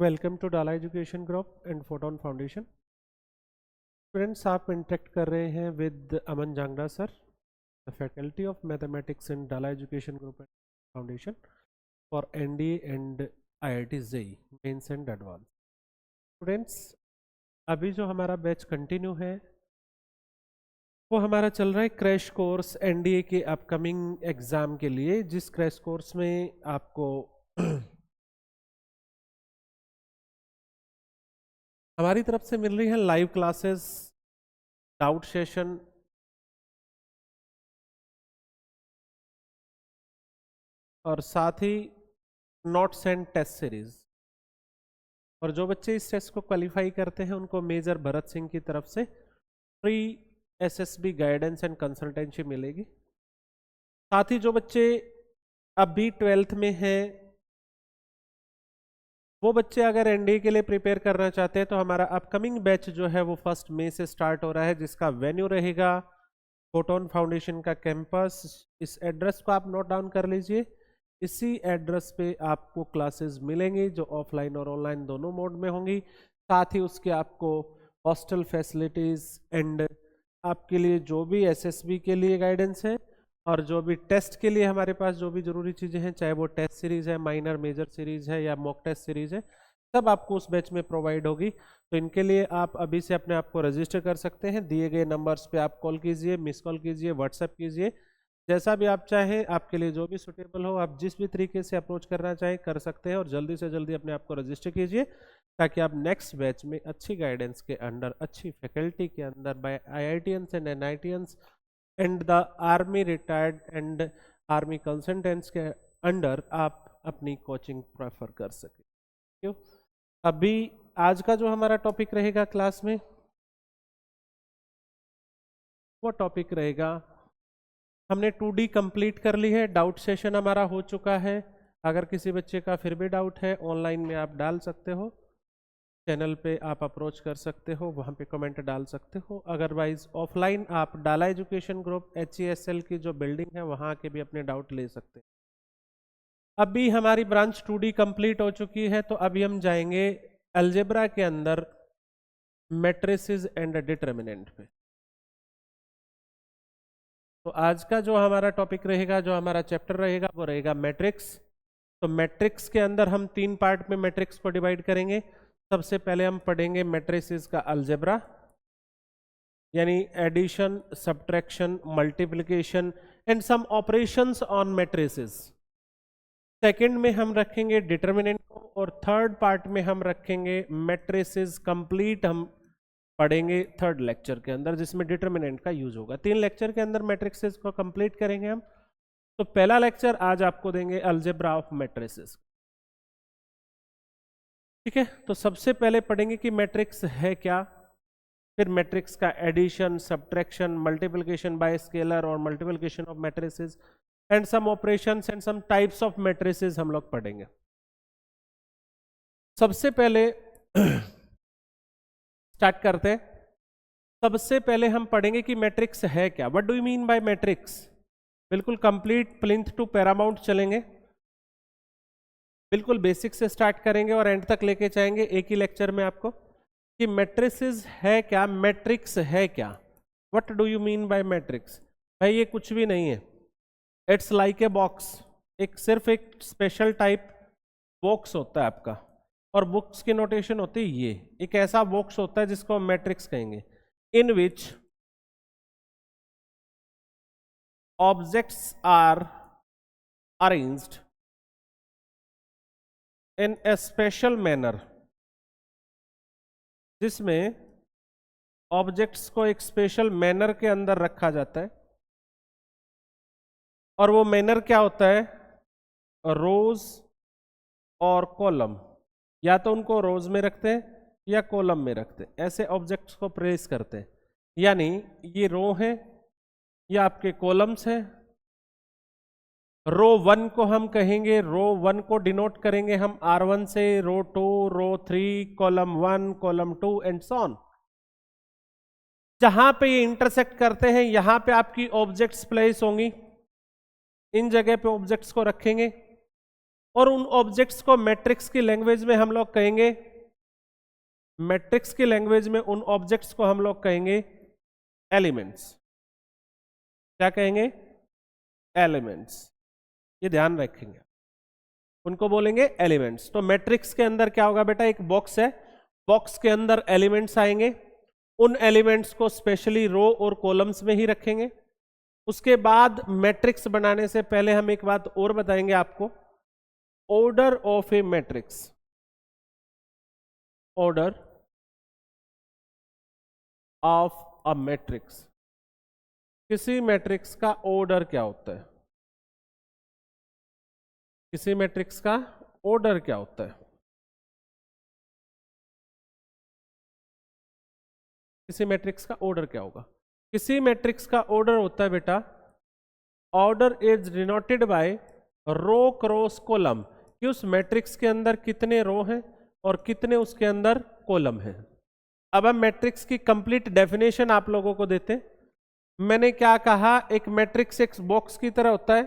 Welcome to Dala education group and photon foundation. Students, आप interact कर रहे हैं with Aman Jangra sir, the faculty of mathematics in Dala education group and foundation for NDA and IIT JEE mains and advance. Students, अभी जो हमारा batch continue है वो हमारा चल रहा है क्रैश कोर्स एनडीए के अपकमिंग एग्ज़ाम के लिए, जिस क्रैश कोर्स में आपको हमारी तरफ से मिल रही है लाइव क्लासेस, डाउट सेशन, और साथ ही नोट्स एंड टेस्ट सीरीज। और जो बच्चे इस टेस्ट को क्वालिफाई करते हैं उनको मेजर भरत सिंह की तरफ से free SSB guidance and consultancy मिलेगी। साथ ही जो बच्चे अभी 12th में हैं वो बच्चे अगर एनडीए के लिए प्रिपेयर करना चाहते हैं तो हमारा अपकमिंग बैच जो है वो 1 मई से स्टार्ट हो रहा है, जिसका वेन्यू रहेगा फोटोन फाउंडेशन का कैंपस। इस एड्रेस को आप नोट डाउन कर लीजिए। इसी एड्रेस पे आपको क्लासेस मिलेंगी जो ऑफलाइन और ऑनलाइन दोनों मोड में होंगी। साथ ही उसके आपको हॉस्टल फैसिलिटीज एंड आपके लिए जो भी एसएसबी के लिए गाइडेंस है और जो भी टेस्ट के लिए हमारे पास जो भी जरूरी चीज़ें हैं, चाहे वो टेस्ट सीरीज है, माइनर मेजर सीरीज है या मॉक टेस्ट सीरीज है, सब आपको उस बैच में प्रोवाइड होगी। तो इनके लिए आप अभी से अपने आप को रजिस्टर कर सकते हैं। दिए गए नंबर्स पे आप कॉल कीजिए, मिस कॉल कीजिए, व्हाट्सएप कीजिए, जैसा भी आप चाहें, आपके लिए जो भी सुटेबल हो, आप जिस भी तरीके से अप्रोच करना चाहें कर सकते हैं। और जल्दी से जल्दी अपने आप को रजिस्टर कीजिए ताकि आप नेक्स्ट बैच में अच्छी गाइडेंस के अंडर, अच्छी फैकल्टी के अंदर, by IITians and NITians and the army retired and army consultants के अंडर आप अपनी कोचिंग प्रेफर कर सकें। क्यों? अभी आज का जो हमारा टॉपिक रहेगा क्लास में वो टॉपिक रहेगा, हमने 2D कंप्लीट कर ली है, डाउट सेशन हमारा हो चुका है। अगर किसी बच्चे का फिर भी डाउट है ऑनलाइन में आप डाल सकते हो, चैनल पे आप अप्रोच कर सकते हो, वहाँ पे कमेंट डाल सकते हो। अदरवाइज ऑफलाइन आप डाला एजुकेशन ग्रुप HESL की जो बिल्डिंग है वहाँ के भी अपने डाउट ले सकते हैं। अभी हमारी ब्रांच 2D कंप्लीट हो चुकी है, तो अभी हम जाएंगे अलजेब्रा के अंदर मैट्रिसेस एंड डिटरमिनेंट पे। तो आज का जो हमारा टॉपिक रहेगा, जो हमारा चैप्टर रहेगा वो रहेगा मैट्रिक्स। तो मैट्रिक्स के अंदर हम 3 पार्ट में मैट्रिक्स को डिवाइड करेंगे। सबसे पहले हम पढ़ेंगे मैट्रिसेस का अलजेब्रा, यानी addition, subtraction, multiplication and some operations on matrices. Second में हम रखेंगे डिटरमिनेंट को, और थर्ड पार्ट में हम रखेंगे मैट्रिसेस कंप्लीट हम पढ़ेंगे थर्ड लेक्चर के अंदर, जिसमें डिटरमिनेंट का यूज होगा। 3 लेक्चर के अंदर मैट्रिसेस को कंप्लीट करेंगे हम। तो पहला लेक्चर आज आपको देंगे अलजेब्रा ऑफ मैट्रिसेस। ठीक है, तो सबसे पहले पढ़ेंगे कि मैट्रिक्स है क्या, फिर मैट्रिक्स का addition, subtraction, multiplication by scalar और multiplication of matrices and some operations and some types of matrices हम लोग पढ़ेंगे। सबसे पहले स्टार्ट करते हैं। सबसे पहले हम पढ़ेंगे कि मैट्रिक्स है क्या, what do you mean by matrix. बिल्कुल कंप्लीट प्लिंथ टू पैरामाउंट चलेंगे, बिल्कुल बेसिक से स्टार्ट करेंगे और एंड तक लेके जाएंगे एक ही लेक्चर में आपको, कि मैट्रिसेस है क्या, मैट्रिक्स है क्या, what do you mean by matrix. भाई ये कुछ भी नहीं है, इट्स लाइक ए बॉक्स। सिर्फ एक स्पेशल टाइप बॉक्स होता है आपका, और बुक्स की नोटेशन होती है ये, एक ऐसा बॉक्स होता है जिसको हम मैट्रिक्स कहेंगे, in which objects are arranged in a special manner, जिसमें ऑब्जेक्ट्स को एक स्पेशल मैनर के अंदर रखा जाता है। और वो मैनर क्या होता है, रोज और कॉलम, या तो उनको रोज में रखते हैं या कॉलम में रखते हैं, ऐसे ऑब्जेक्ट्स को प्लेस करते हैं। यानी ये रो है या आपके कॉलम्स हैं। रो 1 को हम कहेंगे, रो 1 को डिनोट करेंगे हम R1 से, रो 2, रो 3, column 1, column 2 and so on. जहां पे ये इंटरसेक्ट करते हैं यहां पे आपकी ऑब्जेक्ट्स प्लेस होंगी, इन जगह पे ऑब्जेक्ट्स को रखेंगे। और उन ऑब्जेक्ट्स को मैट्रिक्स की लैंग्वेज में हम लोग कहेंगे, मैट्रिक्स की लैंग्वेज में उन ऑब्जेक्ट्स को हम लोग कहेंगे एलिमेंट्स। क्या कहेंगे? एलिमेंट्स। ये ध्यान रखेंगे, उनको बोलेंगे एलिमेंट्स। तो मैट्रिक्स के अंदर क्या होगा बेटा, एक बॉक्स है, बॉक्स के अंदर एलिमेंट्स आएंगे, उन एलिमेंट्स को स्पेशली रो और कॉलम्स में ही रखेंगे। उसके बाद मैट्रिक्स बनाने से पहले हम एक बात और बताएंगे आपको, order of A matrix. Order of a matrix, किसी मैट्रिक्स का ऑर्डर क्या होता है, किसी मैट्रिक्स का ऑर्डर क्या होता है, किसी मैट्रिक्स का ऑर्डर क्या होगा? किसी मैट्रिक्स का ऑर्डर होता है बेटा, order is denoted by row cross column, कि उस मैट्रिक्स के अंदर कितने रो हैं और कितने उसके अंदर कॉलम हैं। अब हम मैट्रिक्स की कंप्लीट डेफिनेशन आप लोगों को देते हैं। मैंने क्या कहा, एक मैट्रिक्स एक बॉक्स की तरह होता है,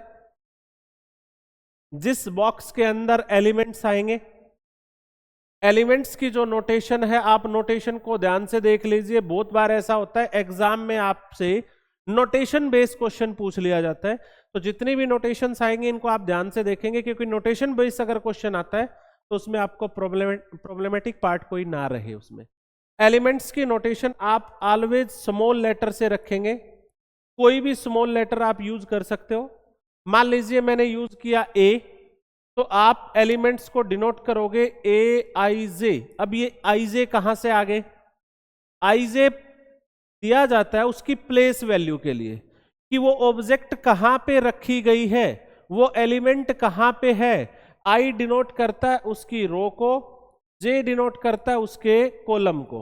जिस बॉक्स के अंदर एलिमेंट्स आएंगे, एलिमेंट्स की जो नोटेशन है, आप नोटेशन को ध्यान से देख लीजिए। बहुत बार ऐसा होता है एग्जाम में आपसे नोटेशन बेस्ड क्वेश्चन पूछ लिया जाता है, तो जितनी भी नोटेशंस आएंगे इनको आप ध्यान से देखेंगे, क्योंकि नोटेशन बेस्ड अगर क्वेश्चन आता है तो उसमें आपको प्रॉब्लमेटिक पार्ट कोई ना रहे। उसमें एलिमेंट्स की नोटेशन आप ऑलवेज स्मॉल लेटर से रखेंगे, कोई भी स्मॉल लेटर आप यूज कर सकते हो। मान लीजिए मैंने यूज किया ए, तो आप एलिमेंट्स को डिनोट करोगे ए आई जे। अब ये आई जे कहां से आ गए? आई जे दिया जाता है उसकी प्लेस वैल्यू के लिए, कि वो ऑब्जेक्ट कहां पे रखी गई है, वो एलिमेंट कहां पे है। आई डिनोट करता है उसकी रो को, जे डिनोट करता है उसके कॉलम को।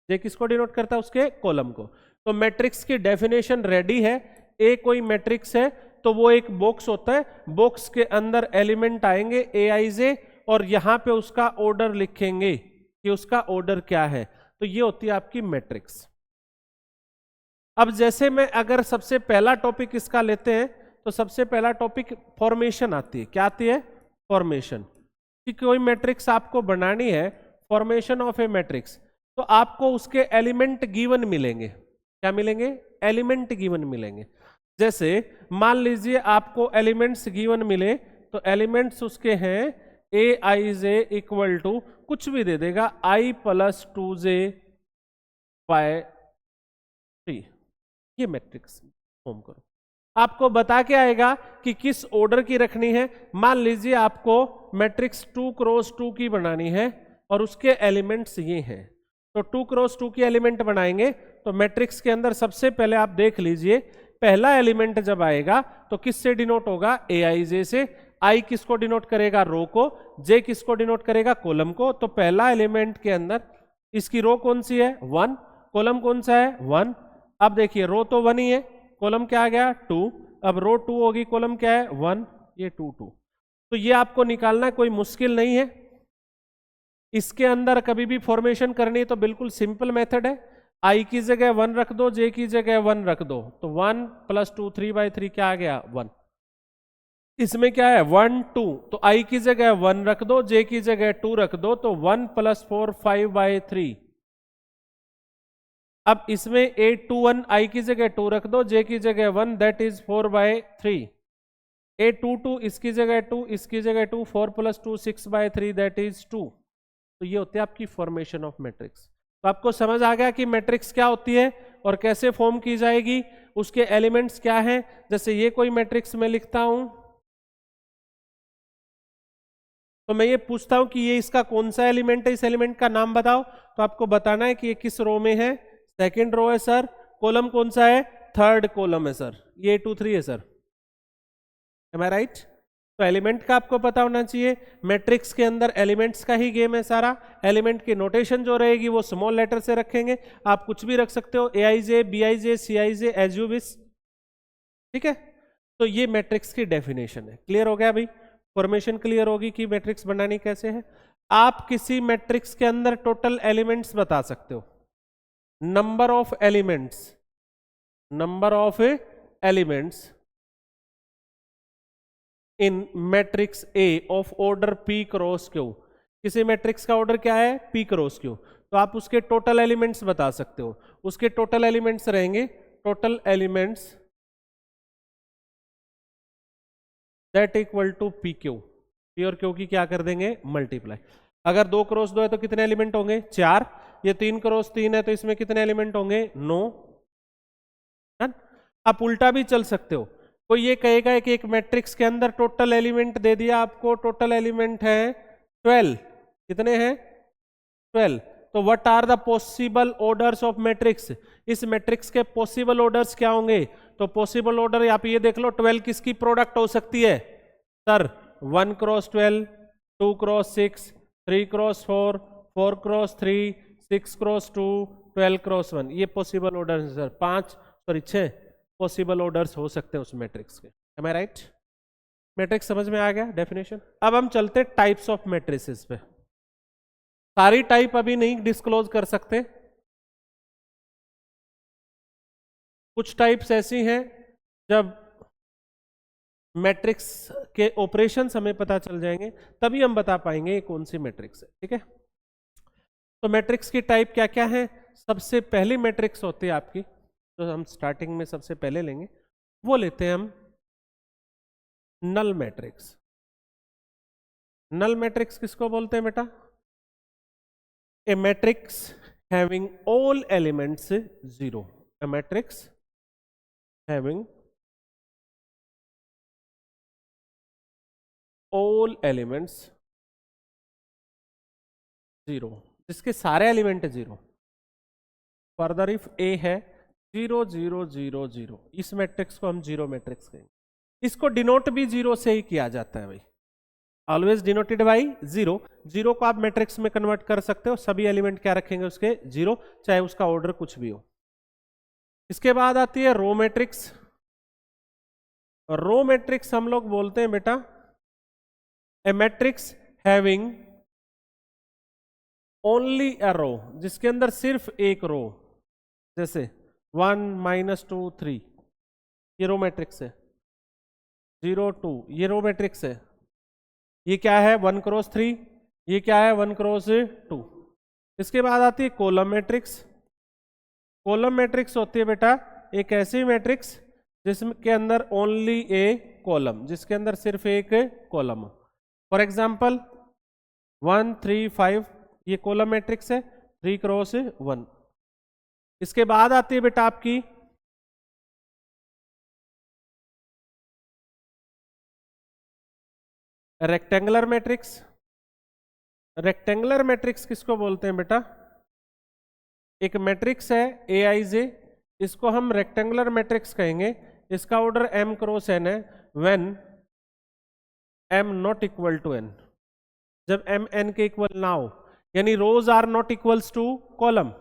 जे किसको डिनोट करता है? उसके कॉलम को। तो मैट्रिक्स की डेफिनेशन रेडी है। ए कोई मैट्रिक्स है तो वो एक बॉक्स होता है, बॉक्स के अंदर एलिमेंट आएंगे ए आई जे, और यहां पे उसका ऑर्डर लिखेंगे कि उसका ऑर्डर क्या है। तो ये होती है आपकी मैट्रिक्स। अब जैसे मैं अगर सबसे पहला टॉपिक इसका लेते हैं, तो सबसे पहला टॉपिक फॉर्मेशन आती है। क्या आती है? फॉर्मेशन। कि कोई मैट्रिक्स आपको बनानी है, फॉर्मेशन ऑफ ए मैट्रिक्स, तो आपको उसके एलिमेंट गिवन मिलेंगे। क्या मिलेंगे? एलिमेंट गिवन मिलेंगे। जैसे मान लीजिए आपको एलिमेंट्स गिवन मिले, तो एलिमेंट्स उसके हैं ए आई जे इक्वल टू कुछ भी दे देगा, आई प्लस 2j बाय 3। ये मैट्रिक्स फॉर्म करो। आपको बता के आएगा कि किस ऑर्डर की रखनी है। मान लीजिए आपको मैट्रिक्स 2 क्रॉस 2 की बनानी है और उसके एलिमेंट्स ये हैं, तो 2 क्रॉस 2 की एलिमेंट बनाएंगे। तो मैट्रिक्स के अंदर सबसे पहले आप देख लीजिए, पहला एलिमेंट जब आएगा तो किससे डिनोट होगा? ए आई जे से। आई किसको डिनोट करेगा? रो को। जे किसको डिनोट करेगा? कॉलम को। तो पहला एलिमेंट के अंदर इसकी रो कौन सी है? 1। कॉलम कौन सा है? 1। अब देखिए रो तो 1 ही है, कॉलम क्या आ गया? 2। अब रो 2 होगी, कॉलम क्या है? 1। ये 2 2। तो ये आपको निकालना है, कोई मुश्किल नहीं है। इसके अंदर कभी भी फॉर्मेशन करनी है तो बिल्कुल सिंपल मेथड है। आई की जगह 1 रख दो, जे की जगह 1 रख दो, तो 1 प्लस 2 3/3 क्या आ गया? 1। इसमें क्या है? 1 2, तो आई की जगह 1 रख दो, जे की जगह 2 रख दो, तो 1 प्लस 4 5/3। अब इसमें 8 2 1, आई की जगह 2 रख दो, जे की जगह 1, दैट इज 4/3। 8 2 2, इसकी जगह 2, इसकी जगह 2, 4 प्लस 2 6/3, दैट इज 2। तो ये होती है आपकी फॉर्मेशन ऑफ मैट्रिक्स। तो आपको समझ आ गया कि मैट्रिक्स क्या होती है और कैसे फॉर्म की जाएगी, उसके एलिमेंट्स क्या हैं। जैसे ये कोई मैट्रिक्स मैं लिखता हूं, तो मैं ये पूछता हूं कि ये इसका कौन सा एलिमेंट है, इस एलिमेंट का नाम बताओ। तो आपको बताना है कि ये किस रो में है। सेकंड रो है सर। कॉलम कौन सा है? थर्ड कॉलम है सर। ये 2 3 है सर। एम आई राइट? तो एलिमेंट का आपको पता होना चाहिए। मैट्रिक्स के अंदर एलिमेंट्स का ही गेम है सारा। एलिमेंट की नोटेशन जो रहेगी वो स्मॉल लेटर से रखेंगे। आप कुछ भी रख सकते हो, A I J, B I J, C I J, as you wish. ठीक है, तो ये मैट्रिक्स की डेफिनेशन है। क्लियर हो गया भाई? फॉर्मेशन क्लियर होगी कि मैट्रिक्स बनानी कैसे है। आप किसी मैट्रिक्स के अंदर टोटल एलिमेंट्स बता सकते हो, number of elements, number of elements in matrix A of order P cross Q, किसी मैट्रिक्स का ऑर्डर क्या है, पी क्रॉस क्यू, तो आप उसके टोटल एलिमेंट्स बता सकते हो। उसके टोटल एलिमेंट्स रहेंगे, total elements that equal to P Q, P और क्यू की क्या कर देंगे, मल्टीप्लाई। अगर 2 क्रॉस 2 है तो कितने एलिमेंट होंगे, 4। ये 3 क्रॉस 3 है तो इसमें कितने एलिमेंट होंगे, 9। आप उल्टा भी चल सकते हो, कोई ये कहेगा कि एक मैट्रिक्स के अंदर टोटल एलिमेंट दे दिया आपको, टोटल एलिमेंट है 12, कितने हैं, 12, तो what are the possible orders of matrix, इस मैट्रिक्स के पॉसिबल ऑर्डर्स क्या होंगे, तो पॉसिबल ऑर्डर आप ये देख लो, 12 किसकी प्रोडक्ट हो सकती है, sir 1 cross 12, 2 cross 6, 3 cross 4, 4 cross 3, 6 cross 2, 12 cross 1, ये पॉसिबल ऑर्डर है सर, 6 पॉसिबल ऑर्डर्स हो सकते हैं उस मैट्रिक्स के। एम आई राइट? मैट्रिक्स समझ में आ गया डेफिनेशन। अब हम चलते टाइप्स ऑफ मैट्रिसेस पे, सारी टाइप अभी नहीं डिस्क्लोज कर सकते, कुछ टाइप्स ऐसी हैं जब मैट्रिक्स के ऑपरेशंस हमें पता चल जाएंगे तभी हम बता पाएंगे कौन सी मैट्रिक्स है, ठीक है। तो मैट्रिक्स की टाइप क्या क्या है, सबसे पहली मैट्रिक्स होती है आपकी, तो हम स्टार्टिंग में सबसे पहले लेंगे, वो लेते हैं हम नल मैट्रिक्स। नल मैट्रिक्स किसको बोलते हैं बेटा, ए मैट्रिक्स हैविंग ऑल एलिमेंट्स 0, ए मैट्रिक्स हैविंग ऑल एलिमेंट्स 0, जिसके सारे एलिमेंट है 0। फर्दर इफ ए है 0 0 0 0, इस मैट्रिक्स को हम 0 मैट्रिक्स कहेंगे। इसको डिनोट भी 0 से ही किया जाता है भाई, ऑलवेज डिनोटेड बाई 0। 0 को आप मैट्रिक्स में कन्वर्ट कर सकते हो, सभी एलिमेंट क्या रखेंगे उसके 0, चाहे उसका ऑर्डर कुछ भी हो। इसके बाद आती है रो मैट्रिक्स। रो मैट्रिक्स हम लोग बोलते हैं बेटा ए मैट्रिक्स हैविंग ओनली अ रो, जिसके अंदर सिर्फ एक रो, जैसे 1 -2 3, ये रो मैट्रिक्स है। 0 2, ये रो मैट्रिक्स है। ये क्या है 1 क्रॉस 3, ये क्या है 1 क्रॉस 2। इसके बाद आती है कॉलम मैट्रिक्स। कॉलम मैट्रिक्स होती है बेटा एक ऐसी मैट्रिक्स जिसके अंदर ओनली ए कॉलम, जिसके अंदर सिर्फ एक कॉलम हो। फॉर एग्जाम्पल 1 3 5, ये कॉलम मैट्रिक्स है, 3 क्रॉस 1। इसके बाद आती है बेटा आपकी रेक्टेंगुलर मैट्रिक्स। रेक्टेंगुलर मैट्रिक्स किसको बोलते हैं बेटा, एक मैट्रिक्स है AIJ, इसको हम रेक्टेंगुलर मैट्रिक्स कहेंगे। इसका ऑर्डर m क्रॉस n है when m not equal to n, जब m n के इक्वल ना हो, यानी rows are not equals to column,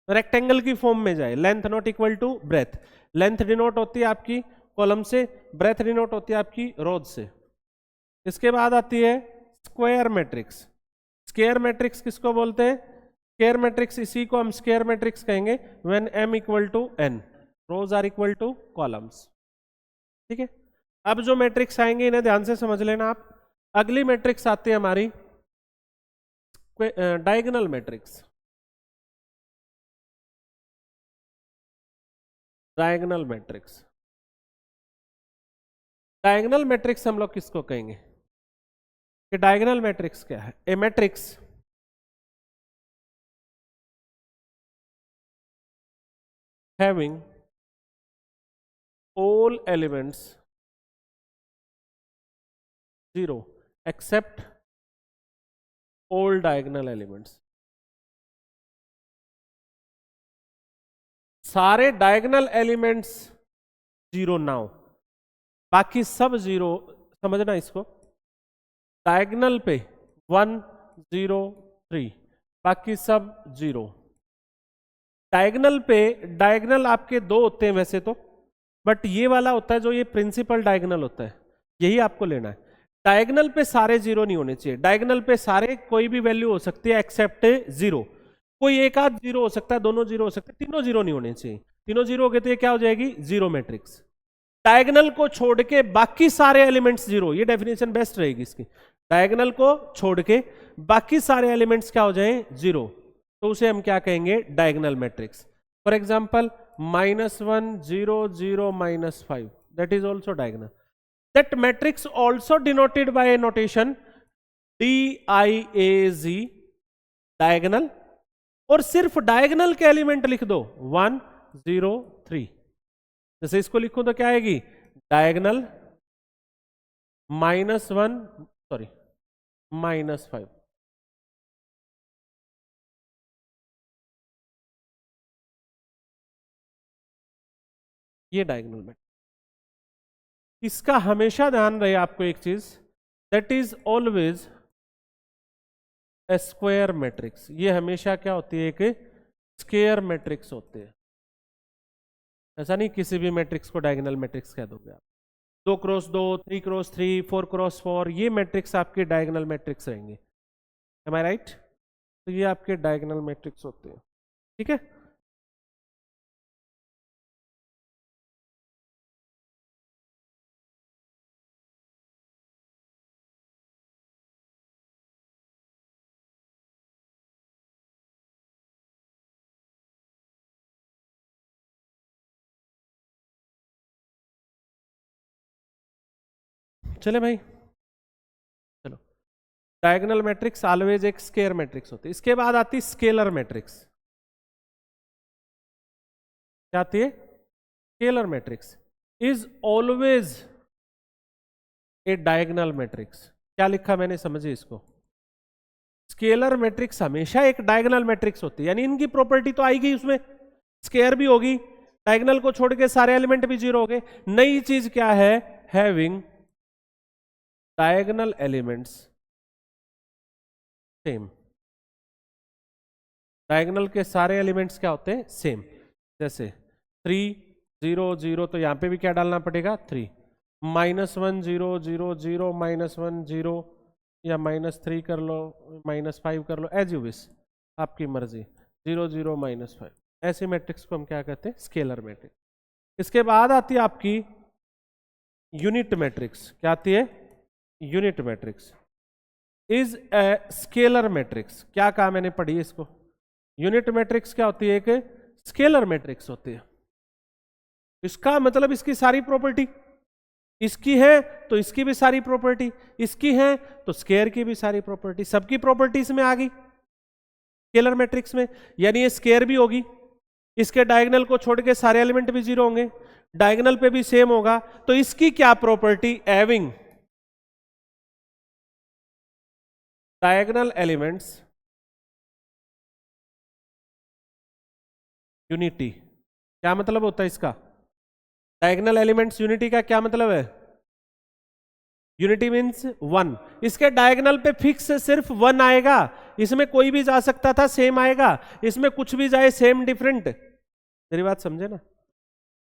rectangle की फॉर्म में जाए। Length not equal to breadth, length denote होती है आपकी कॉलम से, ब्रेथ डिनोट होती है आपकी रोज से। इसके बाद आती है स्क्वायर मैट्रिक्स। स्क्वायर मैट्रिक्स किसको बोलते हैं, स्क्वायर मैट्रिक्स इसी को हम स्क्वायर मैट्रिक्स कहेंगे when m equal to n, rows are equal to columns, ठीक है। अब जो मैट्रिक्स आएंगे इन्हें ध्यान से समझ लेना आप। अगली मैट्रिक्स आती है हमारी diagonal matrix. Diagonal matrix, diagonal matrix हम लोग किसको कहेंगे कि डायगोनल मैट्रिक्स क्या है, a matrix having all elements 0 except all diagonal elements, सारे डायगोनल एलिमेंट्स 0 ना हो, बाकी सब 0, समझना इसको, डायगोनल पे 1 0 3, बाकी सब 0। डायगोनल पे, डायगोनल आपके 2 होते हैं वैसे तो, बट ये वाला होता है जो ये प्रिंसिपल डायगोनल होता है, यही आपको लेना है। डायगोनल पे सारे 0 नहीं होने चाहिए, डायगोनल पे सारे कोई भी वैल्यू हो सकती है एक्सेप्ट 0। कोई एक आध 0 हो सकता है, दोनों 0 हो सकते हैं, तीनों 0 नहीं होने चाहिए। तीनों 0 हो गए तो ये क्या हो जाएगी 0 मैट्रिक्स। डायगोनल को छोड़ के बाकी सारे एलिमेंट्स जीरो, ये डेफिनेशन बेस्ट रहेगी इसकी। डायगोनल को छोड़ के बाकी सारे एलिमेंट्स क्या हो जाएं, जीरो, तो उसे हम क्या कहेंगे, diagonal matrix. For example -1 0 0 -5, that is also diagonal. That matrix also denoted by A notation DIAZ, diagonal, और सिर्फ डायगोनल के एलिमेंट लिख दो 1 0 3। जैसे इसको लिखूं तो क्या आएगी, डायगोनल -5, ये डायगोनल मैट्रिक्स। इसका हमेशा ध्यान रहे आपको एक चीज, that is always a square matrix. ये हमेशा क्या होती है, एक स्क्वायर मैट्रिक्स होते हैं। ऐसा नहीं किसी भी मैट्रिक्स को डायगोनल मैट्रिक्स कह दोगे आप। 2 क्रॉस 2, 3 क्रॉस 3, 4 क्रॉस 4, ये मैट्रिक्स आपके डायगोनल मैट्रिक्स रहेंगे। एम आई राइट? तो ये आपके डायगोनल मैट्रिक्स होते हैं, ठीक है। चले भाई, चलो। डायगोनल मैट्रिक्स ऑलवेज एक स्क्वायर मैट्रिक्स होती है। इसके बाद आती है स्केलर मैट्रिक्स। क्या आती है, scalar matrix is always a diagonal matrix. क्या लिखा मैंने, समझिए इसको। स्केलर मैट्रिक्स हमेशा एक डायगोनल मैट्रिक्स होती है, यानी इनकी प्रॉपर्टी तो आएगी, उसमें स्क्वायर भी होगी, डायगोनल को छोड़ के सारे एलिमेंट भी जीरो हो गए। नई चीज क्या है, having diagonal elements same. Diagonal के सारे एलिमेंट्स क्या होते हैं, सेम। जैसे 3 0 0, तो यहां पे भी क्या डालना पड़ेगा, 3। -1 0 0 0 -1 0, या -3 कर लो, -5 कर लो, एज यू विश, आपकी मर्जी। 0 0 -5, ऐसे मैट्रिक्स को हम क्या कहते हैं, स्केलर मैट्रिक्स। इसके बाद आती है आपकी यूनिट मैट्रिक्स। क्या आती है, unit matrix is a scalar matrix. क्या कहा मैंने, पढ़ी इसको। यूनिट मैट्रिक्स क्या होती है, एक स्केलर मैट्रिक्स होती है। इसका मतलब इसकी सारी प्रॉपर्टी, इसकी है तो इसकी भी सारी प्रॉपर्टी, इसकी है तो स्केयर की भी सारी प्रॉपर्टी, सबकी प्रॉपर्टी इसमें आ गई स्केलर मैट्रिक्स में। यानी ये स्केयर भी होगी, इसके डायगोनल को छोड़ के सारे एलिमेंट भी जीरो होंगे, डायगोनल पे भी सेम होगा, तो इसकी क्या property, having diagonal elements unity. क्या मतलब होता है इसका, डायगोनल एलिमेंट्स यूनिटी का क्या मतलब है, यूनिटी मींस 1। इसके डायगोनल पे फिक्स सिर्फ 1 आएगा, इसमें कोई भी जा सकता था, सेम आएगा, इसमें कुछ भी जाए सेम डिफरेंट। मेरी बात समझे ना।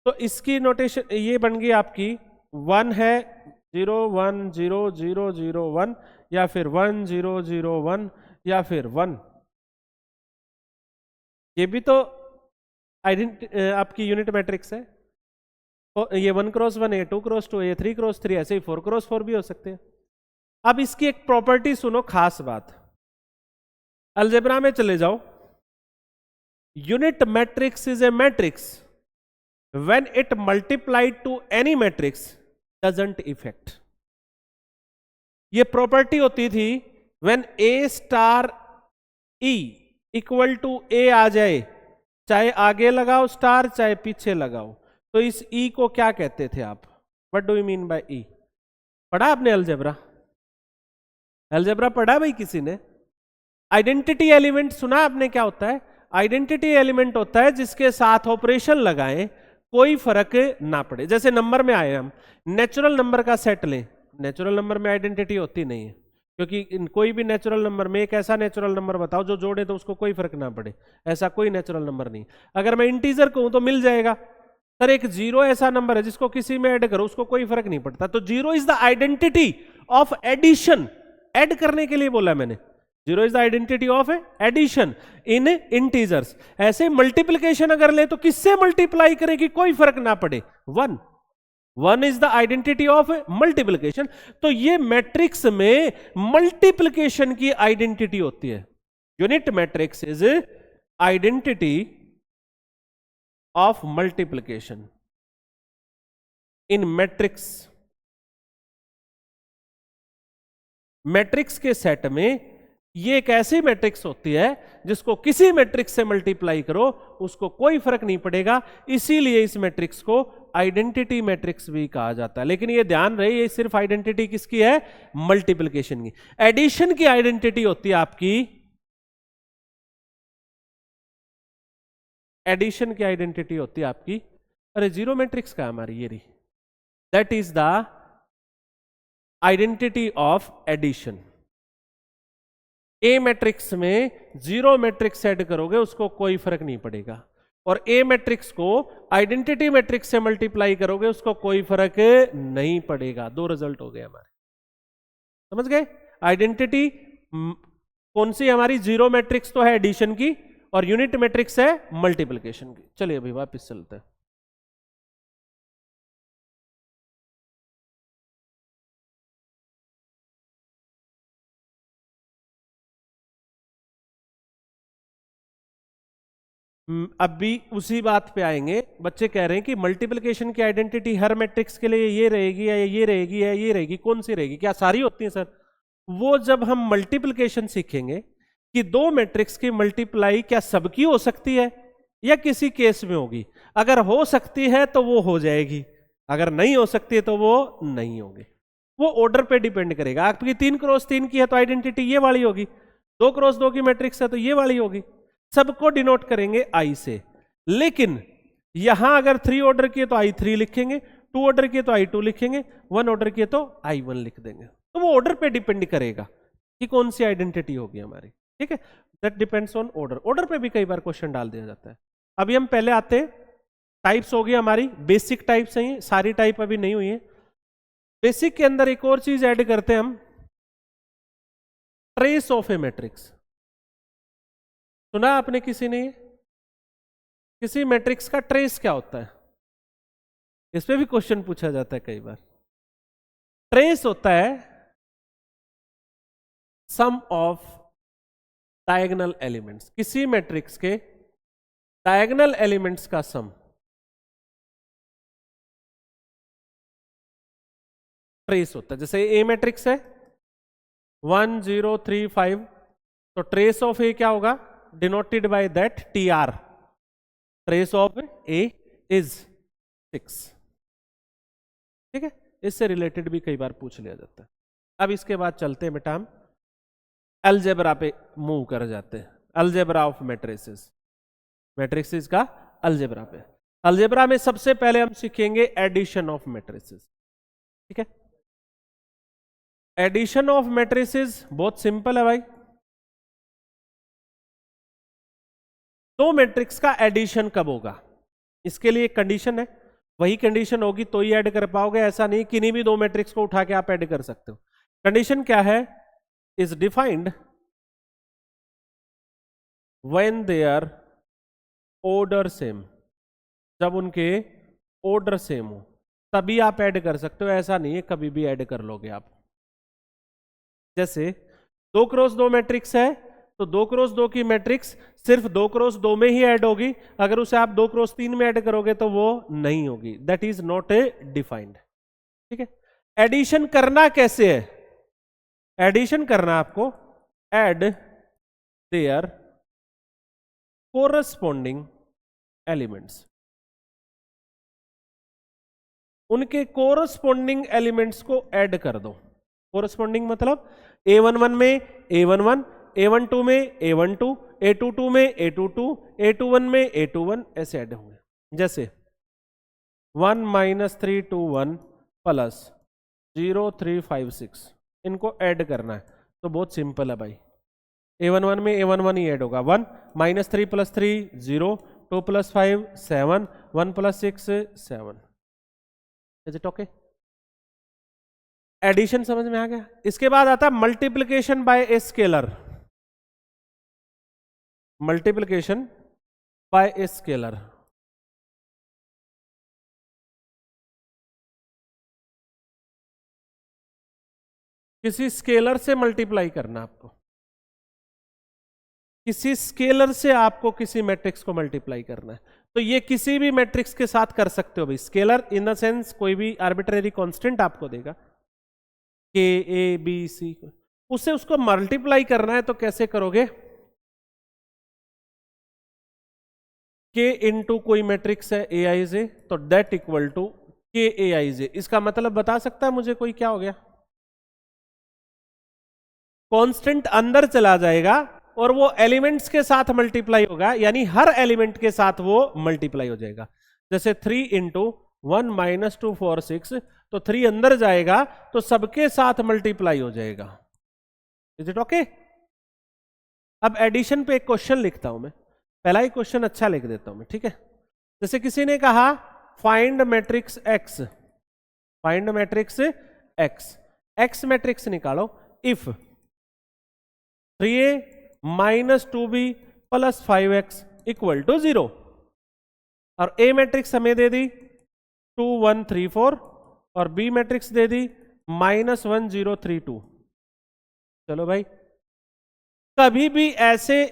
तो इसकी नोटेशन ये बन गई आपकी 1 है 0 1 0 0 0 1, या फिर 1 0 0 1, या फिर 1। ये भी तो आपकी यूनिट मैट्रिक्स है। तो ये 1 क्रॉस 1 है, 2 क्रॉस 2 है, 3 क्रॉस 3, ऐसे ही 4 क्रॉस 4 भी हो सकते हैं। अब इसकी एक प्रॉपर्टी सुनो, खास बात, अलजेब्रा में चले जाओ। Unit matrix is a matrix when it multiplied to any matrix doesn't affect। ये प्रॉपर्टी होती थी when A star E equal to A आ जाए, चाहे आगे लगाओ स्टार चाहे पीछे लगाओ, तो इस E को क्या कहते थे आप, what do you mean by E? पढ़ा आपने अलजेब्रा? अलजेब्रा पढ़ा भाई किसी ने? आइडेंटिटी एलिमेंट सुना आपने क्या होता है? आइडेंटिटी एलिमेंट होता है जिसके साथ ऑपरेशन लगाएं कोई फर्क ना पड़े। जैसे नंबर में आए हम, नेचुरल नंबर का सेट लें, नेचुरल नंबर में आइडेंटिटी होती नहीं है, क्योंकि कोई भी नेचुरल नंबर में एक ऐसा नेचुरल नंबर बताओ जो जोड़े तो उसको कोई फर्क ना पड़े, ऐसा कोई नेचुरल नंबर नहीं। अगर मैं इंटीजर कहूं तो मिल जाएगा, सर एक 0 ऐसा नंबर है जिसको किसी में ऐड करो उसको कोई फर्क नहीं पड़ता। तो 0 is the identity of addition, add करने के लिए बोला मैंने, 0 is the identity of addition in integers. ऐसे मल्टीप्लिकेशन अगर ले तो किससे मल्टीप्लाई करें कि कोई फर्क ना पड़े, 1। 1 is the identity of multiplication. तो ये मैट्रिक्स में मल्टीप्लिकेशन की आइडेंटिटी होती है। Unit matrix is identity of multiplication in matrix. Matrix के सेट में ये एक ऐसी मैट्रिक्स होती है जिसको किसी मैट्रिक्स से मल्टीप्लाई करो उसको कोई फर्क नहीं पड़ेगा, इसीलिए इस मैट्रिक्स को आइडेंटिटी मैट्रिक्स भी कहा जाता है। लेकिन ये ध्यान रहे, ये सिर्फ आइडेंटिटी किसकी है? मल्टीप्लिकेशन की। एडिशन की आइडेंटिटी होती है आपकी, एडिशन की आइडेंटिटी होती है आपकी, अरे जीरो मैट्रिक्स का हमारी ये रही, that is the identity of addition. A matrix में जीरो मैट्रिक्स ऐड करोगे उसको कोई फर्क नहीं पड़ेगा, और ए मैट्रिक्स को आइडेंटिटी मैट्रिक्स से मल्टीप्लाई करोगे उसको कोई फर्क नहीं पड़ेगा। दो रिजल्ट हो गए हमारे, समझ गए? आइडेंटिटी कौन सी हमारी? जीरो मैट्रिक्स तो है एडिशन की, और यूनिट मैट्रिक्स है मल्टीप्लिकेशन की। चलिए अभी वापस चलते हैं। अभी उसी बात पे आएंगे। बच्चे कह रहे हैं कि मल्टीप्लिकेशन की आइडेंटिटी हर मैट्रिक्स के लिए ये रहेगी या ये रहेगी या ये रहेगी, कौन सी रहेगी? क्या सारी होती है सर? वो जब हम मल्टीप्लिकेशन सीखेंगे कि दो मैट्रिक्स की मल्टीप्लाई क्या सबकी हो सकती है या किसी केस में होगी। अगर हो सकती है तो वो हो जाएगी, अगर नहीं हो सकती है तो वो नहीं होगी। वो ऑर्डर पे डिपेंड करेगा। आपकी 3 क्रॉस 3 की है तो आइडेंटिटी ये वाली होगी, 2 क्रॉस 2 की मैट्रिक्स है तो ये वाली होगी। सबको डिनोट करेंगे आई से। लेकिन यहां अगर 3 ऑर्डर किए तो i3 लिखेंगे, 2 ऑर्डर किए तो i2 लिखेंगे, 1 ऑर्डर किए तो i1 लिख देंगे। तो वो ऑर्डर पे डिपेंड करेगा कि कौन सी आइडेंटिटी होगी हमारी, ठीक है? That depends on order. Order पे भी कई बार क्वेश्चन डाल दिया जाता है। अभी हम पहले आते हैं, टाइप्स होगी हमारी, बेसिक टाइप्स हैं, सारी टाइप अभी नहीं हुई है। बेसिक के अंदर एक और चीज ऐड करते हैं हम, ट्रेस ऑफ ए मैट्रिक्स। सुना आपने किसी ने? किसी मैट्रिक्स का ट्रेस क्या होता है? इस पे भी क्वेश्चन पूछा जाता है कई बार। ट्रेस होता है सम ऑफ डायगोनल एलिमेंट्स, किसी मैट्रिक्स के डायगोनल एलिमेंट्स का सम ट्रेस होता है। जैसे ए मैट्रिक्स है 1 0 3 5, तो ट्रेस ऑफ ए क्या होगा? Denoted by that TR, trace of A is 6, ठीक है? इससे रिलेटेड भी कई बार पूछ लिया जाता है। अब इसके बाद चलते हैं बेटा, हम अलजेब्रा पे मूव कर जाते हैं। अलजेब्रा ऑफ मैट्रिसेस, मैट्रिसेस का अलजेब्रा पे। अलजेब्रा में सबसे पहले हम सीखेंगे एडिशन ऑफ मैट्रिसेस, ठीक है? एडिशन ऑफ मैट्रिसेस बहुत सिंपल है भाई। दो मैट्रिक्स का एडिशन कब होगा, इसके लिए एक कंडीशन है, वही कंडीशन होगी तो ही ऐड कर पाओगे। ऐसा नहीं किन्हीं भी दो मैट्रिक्स को उठा के आप ऐड कर सकते हो। कंडीशन क्या है? Is defined when their order same, जब उनके ऑर्डर सेम हो तभी आप ऐड कर सकते हो, ऐसा नहीं है कभी भी ऐड कर लोगे आप। जैसे 2 क्रॉस 2 मैट्रिक्स है तो 2 क्रॉस 2 की मैट्रिक्स सिर्फ 2 क्रॉस 2 में ही ऐड होगी, अगर उसे आप 2 क्रॉस 3 में ऐड करोगे तो वो नहीं होगी। That is not a defined, ठीक है? एडिशन करना कैसे है? एडिशन करना आपको ऐड देयर कोरस्पॉन्डिंग एलिमेंट्स, उनके कोरस्पॉन्डिंग एलिमेंट्स को ऐड कर दो। कोरस्पॉन्डिंग मतलब A11 में A11, A12 में A12, A22 में A22, A21 में A21, ऐसे ऐड होंगे। जैसे 1 - 3 2 1 प्लस 0 3 5 6, इनको ऐड करना है तो बहुत सिंपल है भाई। A11 में A11 ही ऐड होगा। 1 - 3 + 3 0, 2 + 5 7, 1 + 6 7। Is it okay? एडिशन समझ में आ गया? इसके बाद आता है multiplication bye a scalar. Multiplication bye a scalar, किसी स्केलर से मल्टीप्लाई करना आपको, किसी स्केलर से आपको किसी मैट्रिक्स को मल्टीप्लाई करना है। तो ये किसी भी मैट्रिक्स के साथ कर सकते हो भाई। स्केलर इन द सेंस कोई भी आर्बिट्रेरी कांस्टेंट आपको देगा, के ए बी सी, उससे उसको मल्टीप्लाई करना है तो कैसे करोगे? के इंटू कोई मैट्रिक्स है ए आई जे, तो दैट इक्वल टू के ए आई जे। इसका मतलब बता सकता है मुझे कोई क्या हो गया? कांस्टेंट अंदर चला जाएगा और वो एलिमेंट्स के साथ मल्टीप्लाई होगा, यानी हर एलिमेंट के साथ वो मल्टीप्लाई हो जाएगा। जैसे 3 इंटू 1 माइनस 2 4 6, तो 3 अंदर जाएगा तो सबके साथ मल्टीप्लाई हो जाएगा। Is it okay? अब एडिशन पे एक क्वेश्चन लिखता हूं मैं, पहला ही क्वेश्चन अच्छा लिख देता हूं मैं, ठीक है? जैसे किसी ने कहा find matrix X, find matrix X, X matrix निकालो if 3a minus 2b plus 5x equal to 0, और ए मैट्रिक्स हमें दे दी 2 1 3 4 और बी मैट्रिक्स दे दी माइनस 1 0 3 2। चलो भाई, कभी भी ऐसे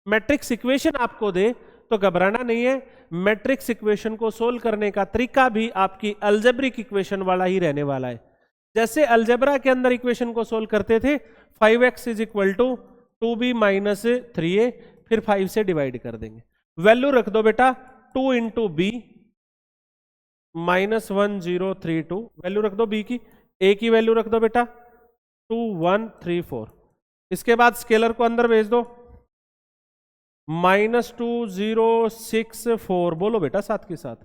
मैट्रिक्स इक्वेशन आपको दे तो घबराना नहीं है। मैट्रिक्स इक्वेशन को सोल्व करने का तरीका भी आपकी अलजेब्रिक इक्वेशन वाला ही रहने वाला है। जैसे अलजेब्रा के अंदर इक्वेशन को सोल्व करते थे, 5x is equal to 2b minus 3a, फिर 5 से डिवाइड कर देंगे। वैल्यू रख दो बेटा 2 इंटू बी माइनस 1 0 3 2, वैल्यू रख दो b की, a की वैल्यू रख दो बेटा 2 1 3 4। इसके बाद स्केलर को अंदर भेज दो, माइनस 2 0 6 4, बोलो बेटा साथ के साथ,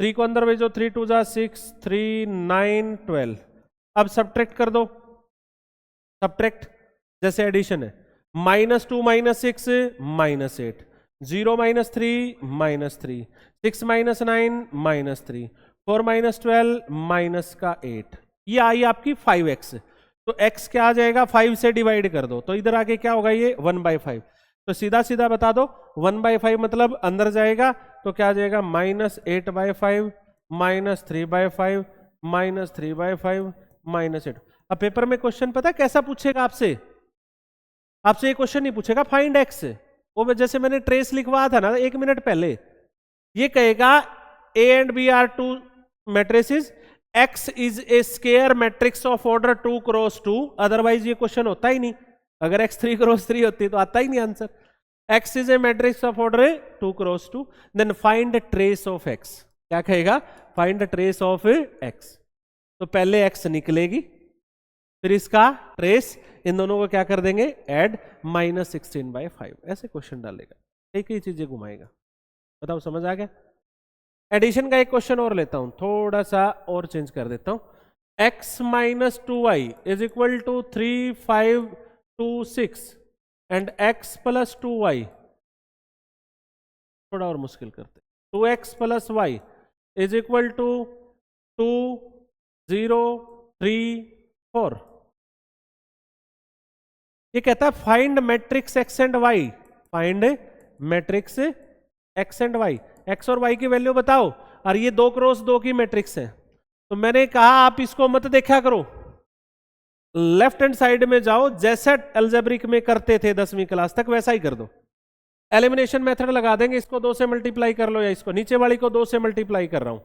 3 को अंदर भेजो, 3 2 जा 6 3 9 12। अब सब्ट्रैक्ट कर दो, सब्ट्रैक्ट जैसे एडिशन है, minus 2 minus 6 minus 8, 0 minus 3 minus 3, 6 minus 9 minus 3, 4 minus 12 minus का 8, ये आई आपकी 5x। तो x क्या आ जाएगा? 5 से डिवाइड कर दो, तो इधर आके क्या होगा? ये 1/5। तो सीधा सीधा बता दो 1/5 मतलब अंदर जाएगा तो क्या आ जाएगा? Minus 8/5 minus 3/5 minus 3/5 minus 8। अब पेपर में क्वेश्चन पता है कैसा पूछेगा आपसे? आपसे ये क्वेश्चन नहीं पूछेगा फाइंड एक्स, वो जैसे मैंने ट्रेस लिखवाया था ना 1 मिनट पहले, ये कहेगा A and B are two matrices, X is a square matrix of order 2 cross 2। Otherwise ये क्वेश्चन होता ही नहीं, अगर X 3 क्रॉस 3 होती तो आता ही नहीं answer. X is a matrix of order 2 cross 2, then find trace of X। क्या कहेगा? find trace of X। तो पहले X निकलेगी, फिर इसका ट्रेस, इन दोनों को क्या कर देंगे? ऐड, माइनस 16/5, ऐसे क्वेश्चन डालेगा, एक ही चीजें घुमाएगा। बताओ समझ आ गया? एडिशन का एक क्वेश्चन और लेता हूं, थोड़ा सा और चेंज कर देता हूं। x minus 2y is equal to 3 5 2 6 and x plus 2y, थोड़ा और मुश्किल करते, 2x plus y is equal to 2 0 3 4। ये कहता है find matrix x and y, find matrix x and y, x और y की वैल्यू बताओ, और ये 2 क्रॉस 2 की मैट्रिक्स है। तो मैंने कहा आप इसको मत देखा करो, लेफ्ट हैंड साइड में जाओ, जैसा अलजेब्रिक में करते थे 10वीं क्लास तक वैसा ही कर दो। एलिमिनेशन मेथड लगा देंगे, इसको 2 से मल्टीप्लाई कर लो, या इसको नीचे वाली को 2 से मल्टीप्लाई कर रहा हूं,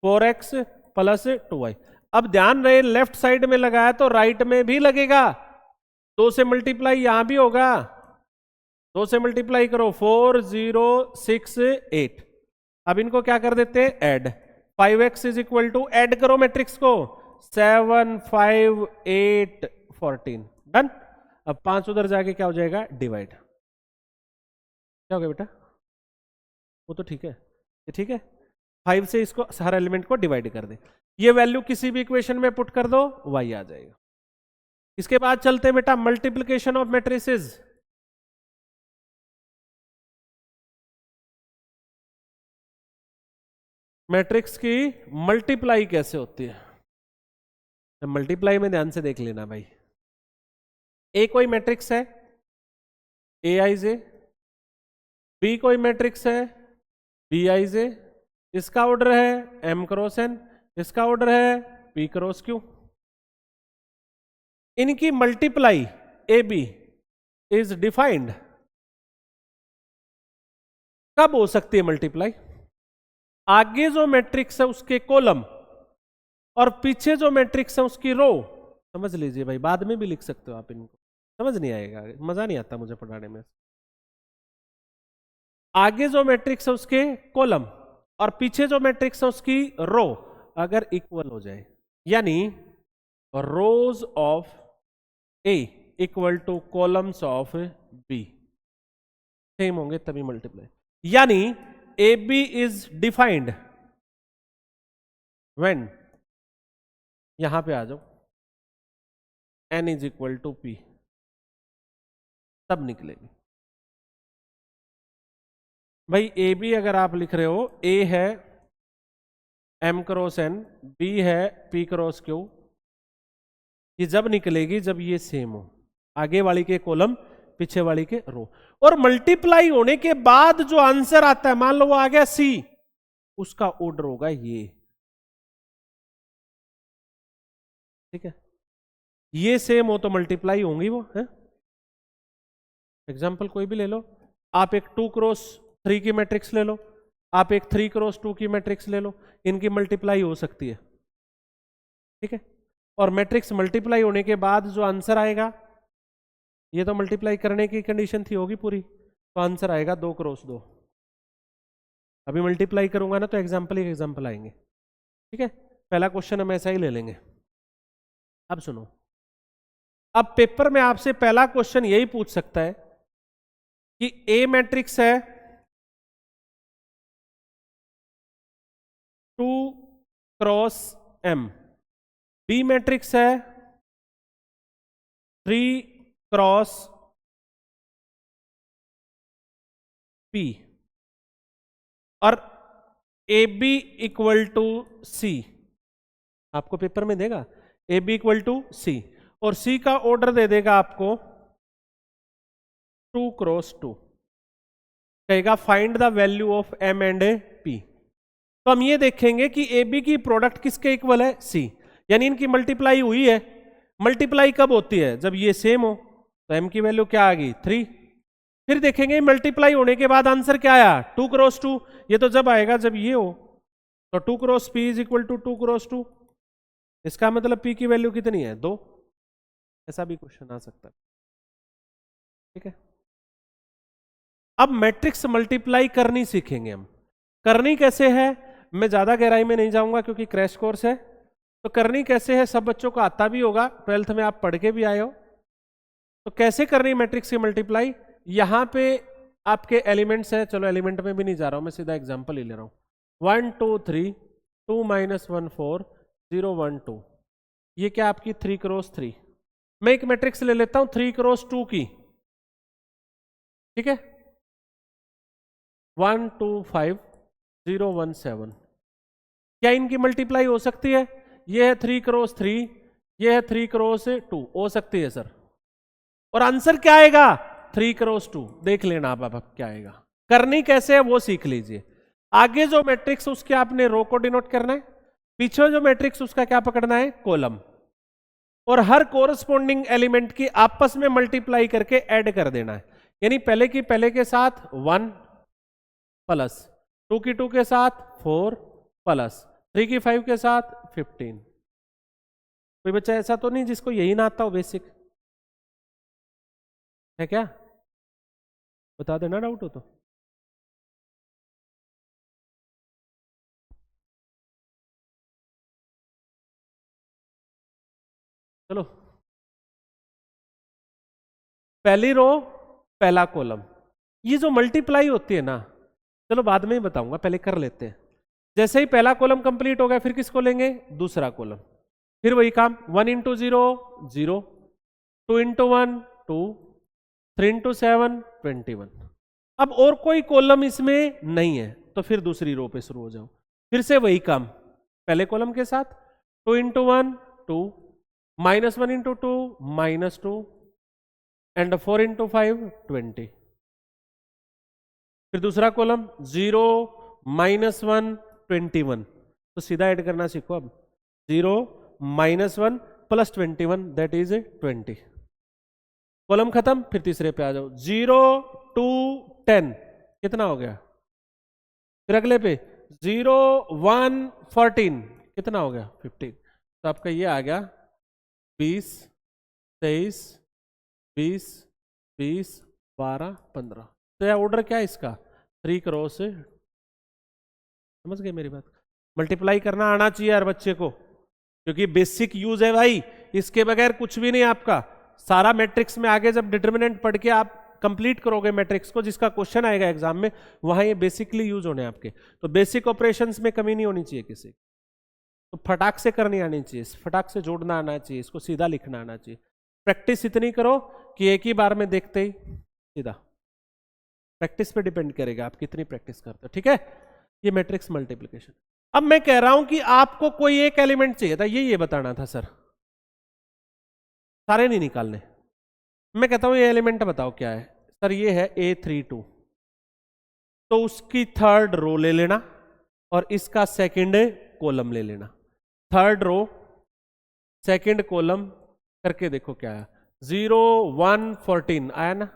4x प्लस 2y। अब ध्यान रहे लेफ्ट साइड में लगाया तो राइट में भी लगेगा, 2 से मल्टीप्लाई यहां भी होगा, 2 से मल्टीप्लाई करो, 4 0 6 8। अब इनको क्या कर देते हैं? Add. 5x is equal to, add करो मैट्रिक्स को, 7 5 8 14, डन। अब 5 उधर जाके क्या हो जाएगा? डिवाइड। क्या हो गया बेटा? वो तो ठीक है, ये ठीक है। 5 से इसको हर एलिमेंट को डिवाइड कर दे, ये वैल्यू किसी भी इक्वेशन में पुट कर दो, y आ जाएगा। इसके बाद चलते हैं बेटा मल्टीप्लिकेशन ऑफ मैट्रिसेस। मैट्रिक्स की मल्टीप्लाई कैसे होती है? मल्टीप्लाई में ध्यान से देख लेना भाई। ए कोई मैट्रिक्स है ए आई जे, बी कोई मैट्रिक्स है बी आई जे, इसका ऑर्डर है m क्रॉस n, इसका ऑर्डर है p क्रॉस q। इनकी multiply A B is defined, कब हो सकती है मल्टीप्लाई? आगे जो मैट्रिक्स है उसके कॉलम और पीछे जो मैट्रिक्स है उसकी रो। समझ लीजिए भाई, बाद में भी लिख सकते हो आप इनको, समझ नहीं आएगा, मजा नहीं आता मुझे पढ़ाने में। आगे जो मैट्रिक्स है उसके कॉलम और पीछे जो मैट्रिक्स है उसकी रो अगर इक्वल हो जाए, यानी rows of A equal to columns of B same होंगे तभी मल्टीप्लाई, यानी A B is defined when, यहां पे आ जाओ, n is equal to P, तब निकलेगी भाई। ए बी अगर आप लिख रहे हो, ए है m क्रॉस n, बी है p क्रॉस q, ये जब निकलेगी जब ये सेम हो, आगे वाली के कॉलम पीछे वाली के रो, और मल्टीप्लाई होने के बाद जो आंसर आता है, मान लो वो आ गया सी, उसका ऑर्डर होगा ये, ठीक है। ये सेम हो तो मल्टीप्लाई होंगी वो, है। एग्जाम्पल कोई भी ले लो, आप एक 2 क्रॉस 3 की मैट्रिक्स ले लो, आप एक 3 क्रॉस 2 की मैट्रिक्स ले लो, इनकी मल्टीप्लाई हो सकती है, ठीक है। और मैट्रिक्स मल्टीप्लाई होने के बाद जो आंसर आएगा, ये तो मल्टीप्लाई करने की कंडीशन थी, होगी पूरी, तो आंसर आएगा 2 क्रॉस 2। अभी मल्टीप्लाई करूंगा ना तो एग्जाम्पल ही एग्जाम्पल आएंगे, ठीक है। पहला क्वेश्चन हम ऐसा ही ले लेंगे। अब सुनो, अब पेपर में आपसे पहला क्वेश्चन यही पूछ सकता है कि ए मैट्रिक्स है 2 क्रॉस m, बी मैट्रिक्स है 3 क्रॉस p, और ए बी इक्वल टू सी, आपको पेपर में देगा ए बी इक्वल टू सी, और सी का ऑर्डर दे देगा आपको 2 क्रॉस 2, कहेगा find the value of m and p। तो हम ये देखेंगे कि ए बी की प्रोडक्ट किसके इक्वल है, सी, यानी इनकी मल्टीप्लाई हुई है। मल्टीप्लाई कब होती है, जब ये सेम हो, तो m की वैल्यू क्या आ गई 3। फिर देखेंगे मल्टीप्लाई होने के बाद आंसर क्या आया 2 क्रॉस 2, ये तो जब आएगा जब ये हो, तो 2 cross p is equal to 2 cross 2, इसका मतलब p की वैल्यू कितनी है 2, ऐसा भी क्वेश्चन आ सकता है, ठीक है। अब मैट्रिक्स मल्टीप्लाई करनी सीखेंगे हम, करनी कैसे है मैं ज्यादा गहराई में नहीं जाऊंगा क्योंकि क्रैश कोर्स है, तो करनी कैसे है सब बच्चों को आता भी होगा, 12th में आप पढ़ के भी आए हो। तो कैसे करनी मैट्रिक्स की मल्टीप्लाई, यहां पे आपके एलिमेंट्स है, चलो एलिमेंट में भी नहीं जा रहा हूं मैं, सीधा एग्जांपल ही ले रहा हूं, 1 2 3 2 -1 4 0 1 2, ये क्या आपकी 3 क्रॉस 3। मैं एक मैट्रिक्स ले लेता हूं 3 क्रॉस 2 की, ठीक है, 1 2 5 0 1 7, क्या इनकी मल्टीप्लाई हो सकती है? ये है 3 क्रॉस 3, ये है 3 क्रॉस 2, हो सकती है सर, और आंसर क्या आएगा 3 क्रॉस 2, देख लेना आप अब क्या आएगा। करनी कैसे है वो सीख लीजिए, आगे जो मैट्रिक्स उसके आपने रो को डिनोट करना है, पीछे जो मैट्रिक्स उसका क्या पकड़ना है कॉलम, और हर कोरस्पॉन्डिंग एलिमेंट की आपस में मल्टीप्लाई करके ऐड कर देना है, यानी पहले की पहले के साथ 1 प्लस 2 की 2 के साथ 4 प्लस 3 की 5 के साथ 15। कोई बच्चा ऐसा तो नहीं जिसको यही ना आता हो, बेसिक है क्या, बता देना डाउट हो तो। चलो पहली रो पहला कॉलम, ये जो मल्टीप्लाई होती है ना, चलो बाद में ही बताऊंगा, पहले कर लेते हैं। जैसे ही पहला कॉलम कंप्लीट हो गया फिर किसको लेंगे दूसरा कॉलम, फिर वही काम 1 इंटू 0 0, 2 इंटू 1 2, 3 इंटू 7 21। अब और कोई कॉलम इसमें नहीं है तो फिर दूसरी रो पे शुरू हो जाओ, फिर से वही काम पहले कॉलम के साथ 2 इंटू 1 2, -1 इंटू 2 -2, एंड 4 इंटू 5 20। फिर दूसरा कॉलम 0 -1 21, तो सीधा ऐड करना सीखो अब, 0 -1 प्लस 21 दैट इज 20। कॉलम खत्म, फिर तीसरे पे आ जाओ। 0 2 10 कितना हो गया? फिर अगले पे 0 1 14 कितना हो गया? 15। तो आपका ये आ गया 20 23 20 20 12 15। तो यह ऑर्डर क्या है इसका? 3 क्रॉस, समझ गए मेरी बात? मल्टीप्लाई करना आना चाहिए यार बच्चे को, क्योंकि बेसिक यूज है भाई, इसके बगैर कुछ भी नहीं आपका। सारा मैट्रिक्स में आगे जब डिटरमिनेंट पढ़ के आप कंप्लीट करोगे मैट्रिक्स को, जिसका क्वेश्चन आएगा एग्जाम में, वहां ये बेसिकली यूज होने आपके। तो बेसिक ऑपरेशंस में कमी नहीं होनी चाहिए किसी, तो फटाक से करनी आनी चाहिए, फटाक से जोड़ना आना चाहिए, इसको सीधा लिखना आना चाहिए। प्रैक्टिस इतनी करो कि एक ही बार में देखते ही सीधा। प्रैक्टिस पे डिपेंड करेगा आप कितनी प्रैक्टिस करते हो, ठीक है? ये मैट्रिक्स मल्टीप्लिकेशन। अब मैं कह रहा हूं कि आपको कोई एक एलिमेंट चाहिए था, ये बताना था सर, सारे नहीं निकालने। मैं कहता हूं ये एलिमेंट बताओ क्या है सर? ये है A32, तो उसकी थर्ड रो ले लेना और इसका सेकंड कॉलम ले लेना। थर्ड रो सेकंड कॉलम करके देखो क्या है। 0 1 14 आया ना?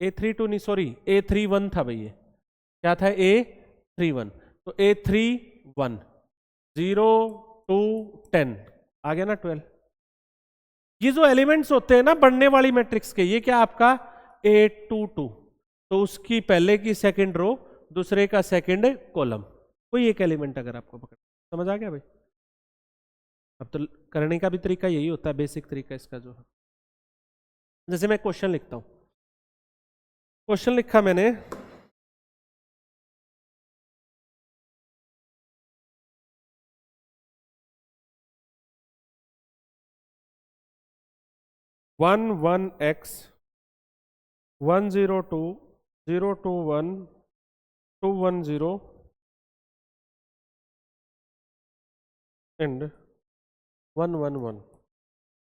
A32 नहीं, सॉरी A31 था भैया, क्या था? A31। तो A31 0 2 10 आ गया ना 12। ये जो एलिमेंट्स होते हैं ना बढ़ने वाली मैट्रिक्स के, ये क्या आपका A22, तो उसकी पहले की सेकंड रो, दूसरे का सेकंड कॉलम, कोई एक एलिमेंट अगर आपको पकड़, समझ आ गया भाई? अब तो करने का भी तरीका यही होता है, बेसिक तरीका इसका जो है। जैसे मैं क्वेश्चन लिखता हूं, क्वेश्चन लिखा मैंने, one one X 102 021 210 and 111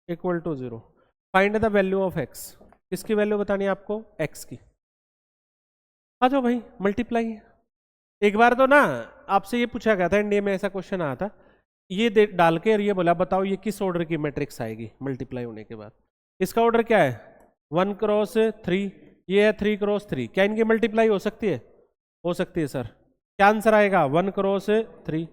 equal to 0। Find the value of X. किसकी वैल्यू बतानी है आपको? एक्स की। आ जाओ भाई, मल्टीप्लाई। एक बार तो ना आपसे ये पूछा गया था, इंडिया में ऐसा क्वेश्चन आया था, ये डाल के और ये बोला बताओ ये किस ऑर्डर की मैट्रिक्स आएगी मल्टीप्लाई होने के बाद। इसका ऑर्डर क्या है? 1 क्रॉस 3, ये है 3 क्रॉस 3। क्या इनकी मल्टीप्लाई हो सकती है? हो सकती है सर। क्या आंसर आएगा? 1 क्रॉस 3।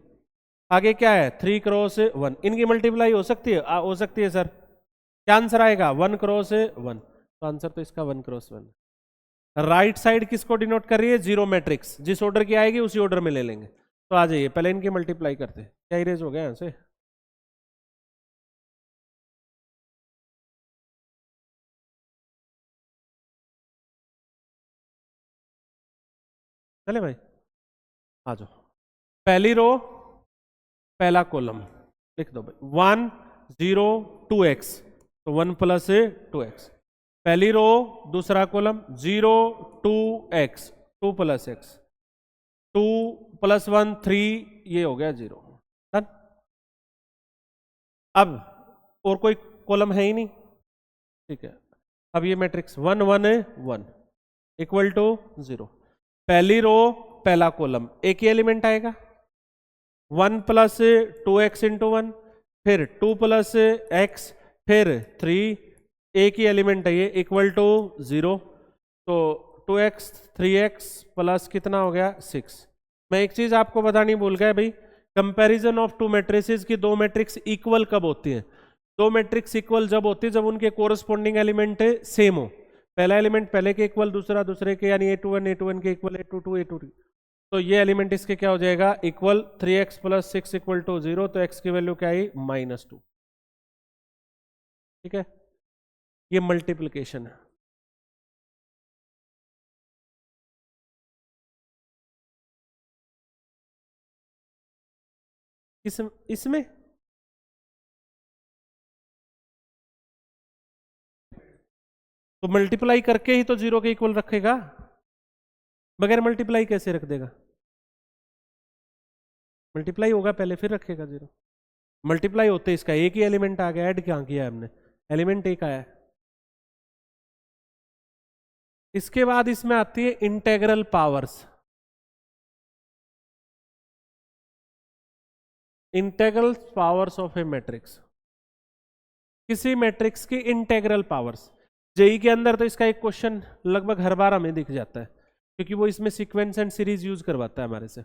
आगे क्या है? 3 क्रॉस 1। इनकी मल्टीप्लाई हो सकती है? हो सकती है सर। क्या आंसर आएगा? 1 क्रॉस 1। तो आंसर तो इसका 1 क्रॉस 1। राइट साइड किसको डिनोट कर रही है? Zero matrix. जिस ऑर्डर की आएगी उसी ऑर्डर में ले लेंगे। तो आ जाइए, पहले इनकी मल्टीप्लाई करते हैं। क्या इरेज हो गया यहां से? चले भाई, आ जाओ। पहली रो पहला कॉलम लिख दो भाई, 1 0 2x, तो 1 प्लस 2x। पहली रो दूसरा column 0 2x 2 plus x, 2 plus 1 3, ये हो गया 0। डन। अब और कोई कॉलम है ही नहीं, ठीक है। अब ये मैट्रिक्स 1 1 1 इक्वल टू 0। पहली रो पहला कॉलम एक ही एलिमेंट आएगा, 1 प्लस 2x इंटू 1, फिर 2 प्लस x, फिर 3, एक ही एलिमेंट है ये, इक्वल टू 0। तो 2x 3x प्लस कितना हो गया? 6। मैं एक चीज आपको बतानी भूल गया भाई, कंपैरिजन ऑफ टू मैट्रिसेस की दो मैट्रिक्स इक्वल कब होती है? दो मैट्रिक्स इक्वल जब होती है जब उनके कोरस्पॉन्डिंग एलिमेंट सेम हो। पहला एलिमेंट पहले के इक्वल, दूसरा दूसरे के, यानी A21 के इक्वल, A22 A22। तो ये एलिमेंट इसके क्या हो जाएगा? Equal. 3x plus 6 equal to 0, तो x की वैल्यू क्या आई? -2। ठीक है, ये मल्टीप्लिकेशन है। इसमें तो मल्टीप्लाई करके ही तो 0 के इक्वल रखेगा, बगैर मल्टीप्लाई कैसे रख देगा? मल्टीप्लाई होगा पहले फिर रखेगा 0। मल्टीप्लाई होते इसका एक ही एलिमेंट आ गया, ऐड क्या किया हमने? एलिमेंट एक आया। इसके बाद इसमें आती है integral powers. Integral powers of A matrix, किसी मैट्रिक्स की इंटेग्रल पावर्स। जेई के अंदर तो इसका एक क्वेश्चन लगभग हर बार हमें दिख जाता है, क्योंकि वो इसमें सीक्वेंस एंड सीरीज यूज करवाता है हमारे से।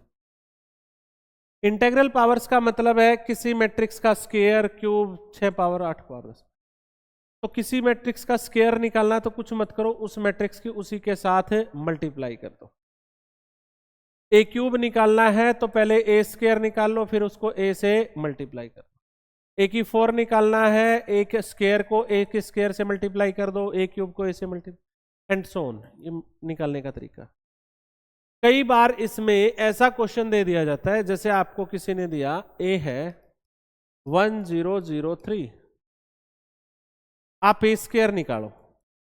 इंटेग्रल पावर्स का मतलब है किसी मैट्रिक्स का स्क्वायर, क्यूब, 6 पावर 8 पावर। तो किसी मैट्रिक्स का स्क्वायर निकालना तो कुछ मत करो, उस मैट्रिक्स की उसी के साथ मल्टीप्लाई कर दो। ए क्यूब निकालना है तो पहले ए स्क्वायर निकाल लो, फिर उसको ए से मल्टीप्लाई कर दो। ए की 4 निकालना है, ए के स्क्वायर को ए के स्क्वायर से मल्टीप्लाई कर दो, ए क्यूब को ए से मल्टीप्लाई, एंड सो ऑन। ये निकालने का तरीका। कई बार इसमें ऐसा क्वेश्चन दे दिया जाता है, जैसे आपको किसी ने दिया ए है 1003, आप ए स्क्वायर निकालो।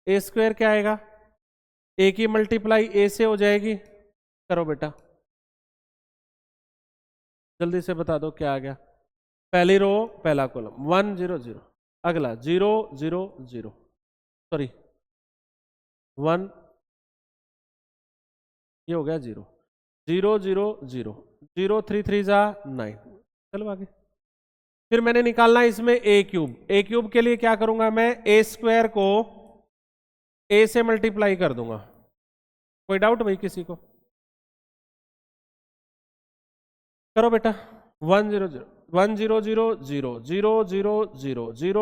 ए स्क्वायर क्या आएगा? ए की मल्टीप्लाई ए से हो जाएगी। करो बेटा, जल्दी से बता दो क्या आ गया। पहली रो पहला कॉलम 100, अगला 000, सॉरी 1, ये हो गया 0, 000, 0 3 3 जा 9। चलो आगे। फिर मैंने निकालना है इसमें ए क्यूब। ए क्यूब के लिए क्या करूंगा मैं? ए स्क्वायर को ए से मल्टीप्लाई कर दूंगा। कोई डाउट भाई किसी को? करो बेटा। 100, 1000, 0 0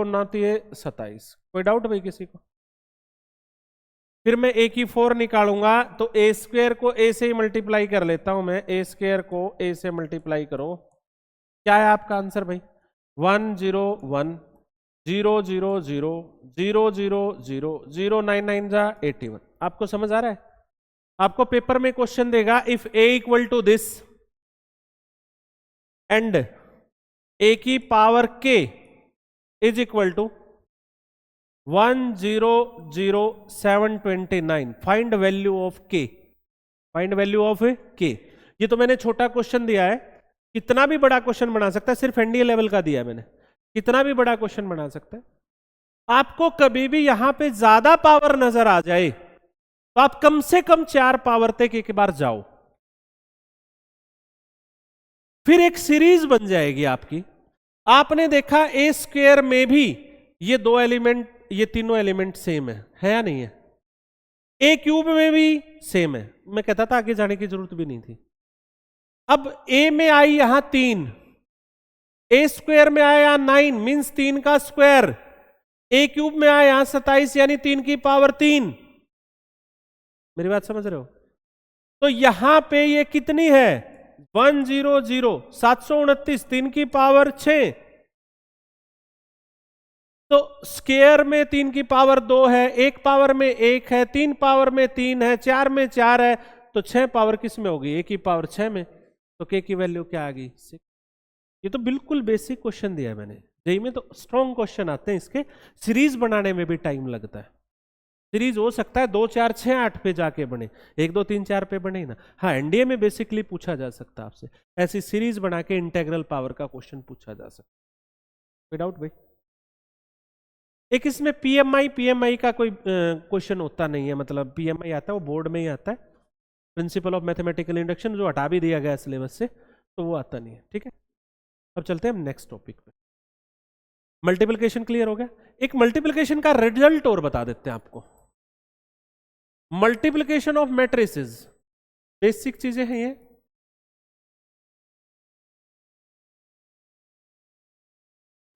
9 27। कोई डाउट भाई किसी को? फिर मैं ए की 4 निकालूंगा तो ए स्क्वायर को ए से ही मल्टीप्लाई कर लेता हूं मैं। ए स्क्वायर को ए से मल्टीप्लाई करो, क्या है आपका आंसर भाई? 101, 0 0 0 0 0 0 0 9 9 जा 81। आपको समझ आ रहा है? आपको पेपर में क्वेश्चन देगा if A equal to this and A की power K is equal to 100729, find value of K. Find value of K, ये तो मैंने छोटा क्वेश्चन दिया है, कितना भी बड़ा क्वेश्चन बना सकता है। सिर्फ एनडीए लेवल का दिया है मैंने, कितना भी बड़ा क्वेश्चन बना सकता है। आपको कभी भी यहां पे ज्यादा पावर नजर आ जाए तो आप कम से कम 4 पावर तक एक बार जाओ, फिर एक सीरीज बन जाएगी आपकी। आपने देखा ए स्क्वायर में भी ये 2 एलिमेंट, ये तीनों एलिमेंट सेम है या नहीं है? ए क्यूब में भी सेम है। मैं कहता था आगे जाने की जरूरत भी नहीं थी। अब ए में आई यहां 3, ए स्क्वायर में आया 9 मींस 3 का स्क्वायर, ए क्यूब में आया यहां 27 यानी 3 की पावर 3। मेरी बात समझ रहे हो? तो यहां पे ये कितनी है? 100, 729, 3 की पावर 6। तो स्क्वायर में 3 की पावर 2 है, एक पावर में 1 है, 3 पावर में 3 है, 4 में 4 है, तो 6 पावर किस में होगी? ए की पावर 6 में। तो के की वैल्यू क्या आ गई? 6। ये तो बिल्कुल बेसिक क्वेश्चन दिया है मैंने। जेईई में तो स्ट्रॉन्ग क्वेश्चन आते हैं इसके, सीरीज बनाने में भी टाइम लगता है। सीरीज हो सकता है 2 4 6 8 पे जाके बने, 1 2 3 4 पे बने ना। हाँ, एनडीए में बेसिकली पूछा जा सकता है आपसे, ऐसी सीरीज बना के इंटेग्रल पावर का क्वेश्चन पूछा जा सकता है। विदाउट भाई एक इसमें पीएमआई का कोई क्वेश्चन होता नहीं है, मतलब पीएमआई आता है वो बोर्ड में ही आता है, प्रिंसिपल ऑफ मैथमेटिकल इंडक्शन, जो हटा भी दिया गया सिलेबस से, तो वो आता नहीं है। ठीक है, अब चलते हैं हम नेक्स्ट टॉपिक पे। मल्टीप्लिकेशन क्लियर हो गया। एक मल्टीप्लिकेशन का रिजल्ट और बता देते हैं आपको। मल्टीप्लिकेशन ऑफ मैट्रिसेस, बेसिक चीजें हैं ये।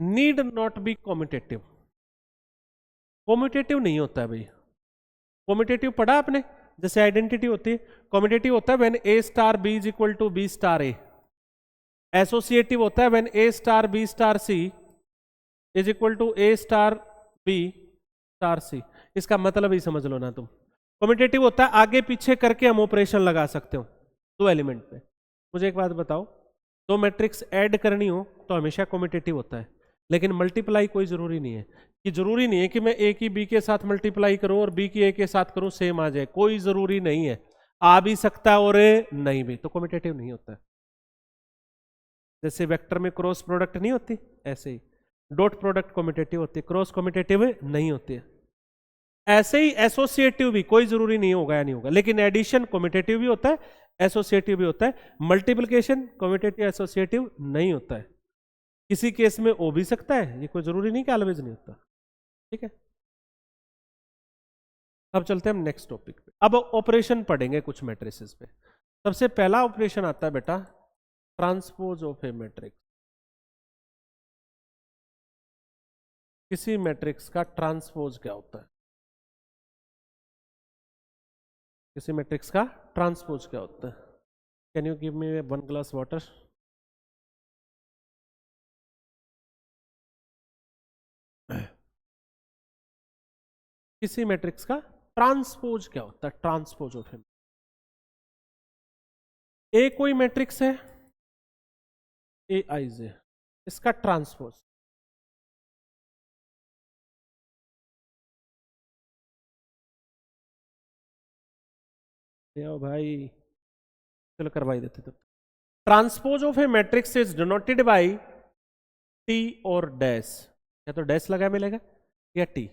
Need not be commutative. Commutative नहीं होता है भाई। कॉम्यूटेटिव पढ़ा आपने? जैसे आइडेंटिटी होती है, कॉम्यूटेटिव होता है when A star B is equal to B star A. Associative होता है when A star B star C is equal to A star B star C. इसका मतलब ही समझ लो ना तुम। कॉम्यूटेटिव होता है आगे पीछे करके हम ऑपरेशन लगा सकते हो 2 एलिमेंट पे। मुझे एक बात बताओ, 2 मैट्रिक्स ऐड करनी हो तो हमेशा कॉम्यूटेटिव होता है, लेकिन मल्टीप्लाई कोई जरूरी नहीं है। कि जरूरी नहीं है कि मैं ए की बी के साथ मल्टीप्लाई करूं और बी की ए के साथ करूं सेम आ जाए, कोई जरूरी नहीं है। आ भी सकता है और नहीं भी, तो कॉम्यूटेटिव नहीं होता है। जैसे वेक्टर में क्रॉस प्रोडक्ट नहीं होती, ऐसे ही डॉट प्रोडक्ट कॉम्यूटेटिव होती है, क्रॉस कॉम्यूटेटिव नहीं होती है। ऐसे ही एसोसिएटिव भी कोई जरूरी नहीं होगा या नहीं होगा, लेकिन एडिशन कॉम्यूटेटिव भी होता है, एसोसिएटिव भी होता है। मल्टीप्लिकेशन कॉम्यूटेटिव एसोसिएटिव नहीं होता है। किसी केस में हो भी सकता है, ये कोई जरूरी नहीं कि ऑलवेज नहीं होता। ठीक है, अब चलते हैं हम नेक्स्ट टॉपिक पे। अब ऑपरेशन पढ़ेंगे कुछ मैट्रिसेस पे। सबसे पहला ऑपरेशन आता है बेटा ट्रांसपोज ऑफ ए मैट्रिक्स। किसी मैट्रिक्स का ट्रांसपोज क्या होता है? किसी मैट्रिक्स का ट्रांसपोज क्या होता है? Can you give me 1 glass water? किसी मैट्रिक्स का ट्रांसपोज क्या होता है? ट्रांसपोज ऑफ ए कोई मैट्रिक्स है, ए आई जे, इसका ट्रांसपोज भाई, चलो करवाई देते तब। Transpose of A matrix is denoted bye T और डैश, या तो डैश लगा मिलेगा या टी,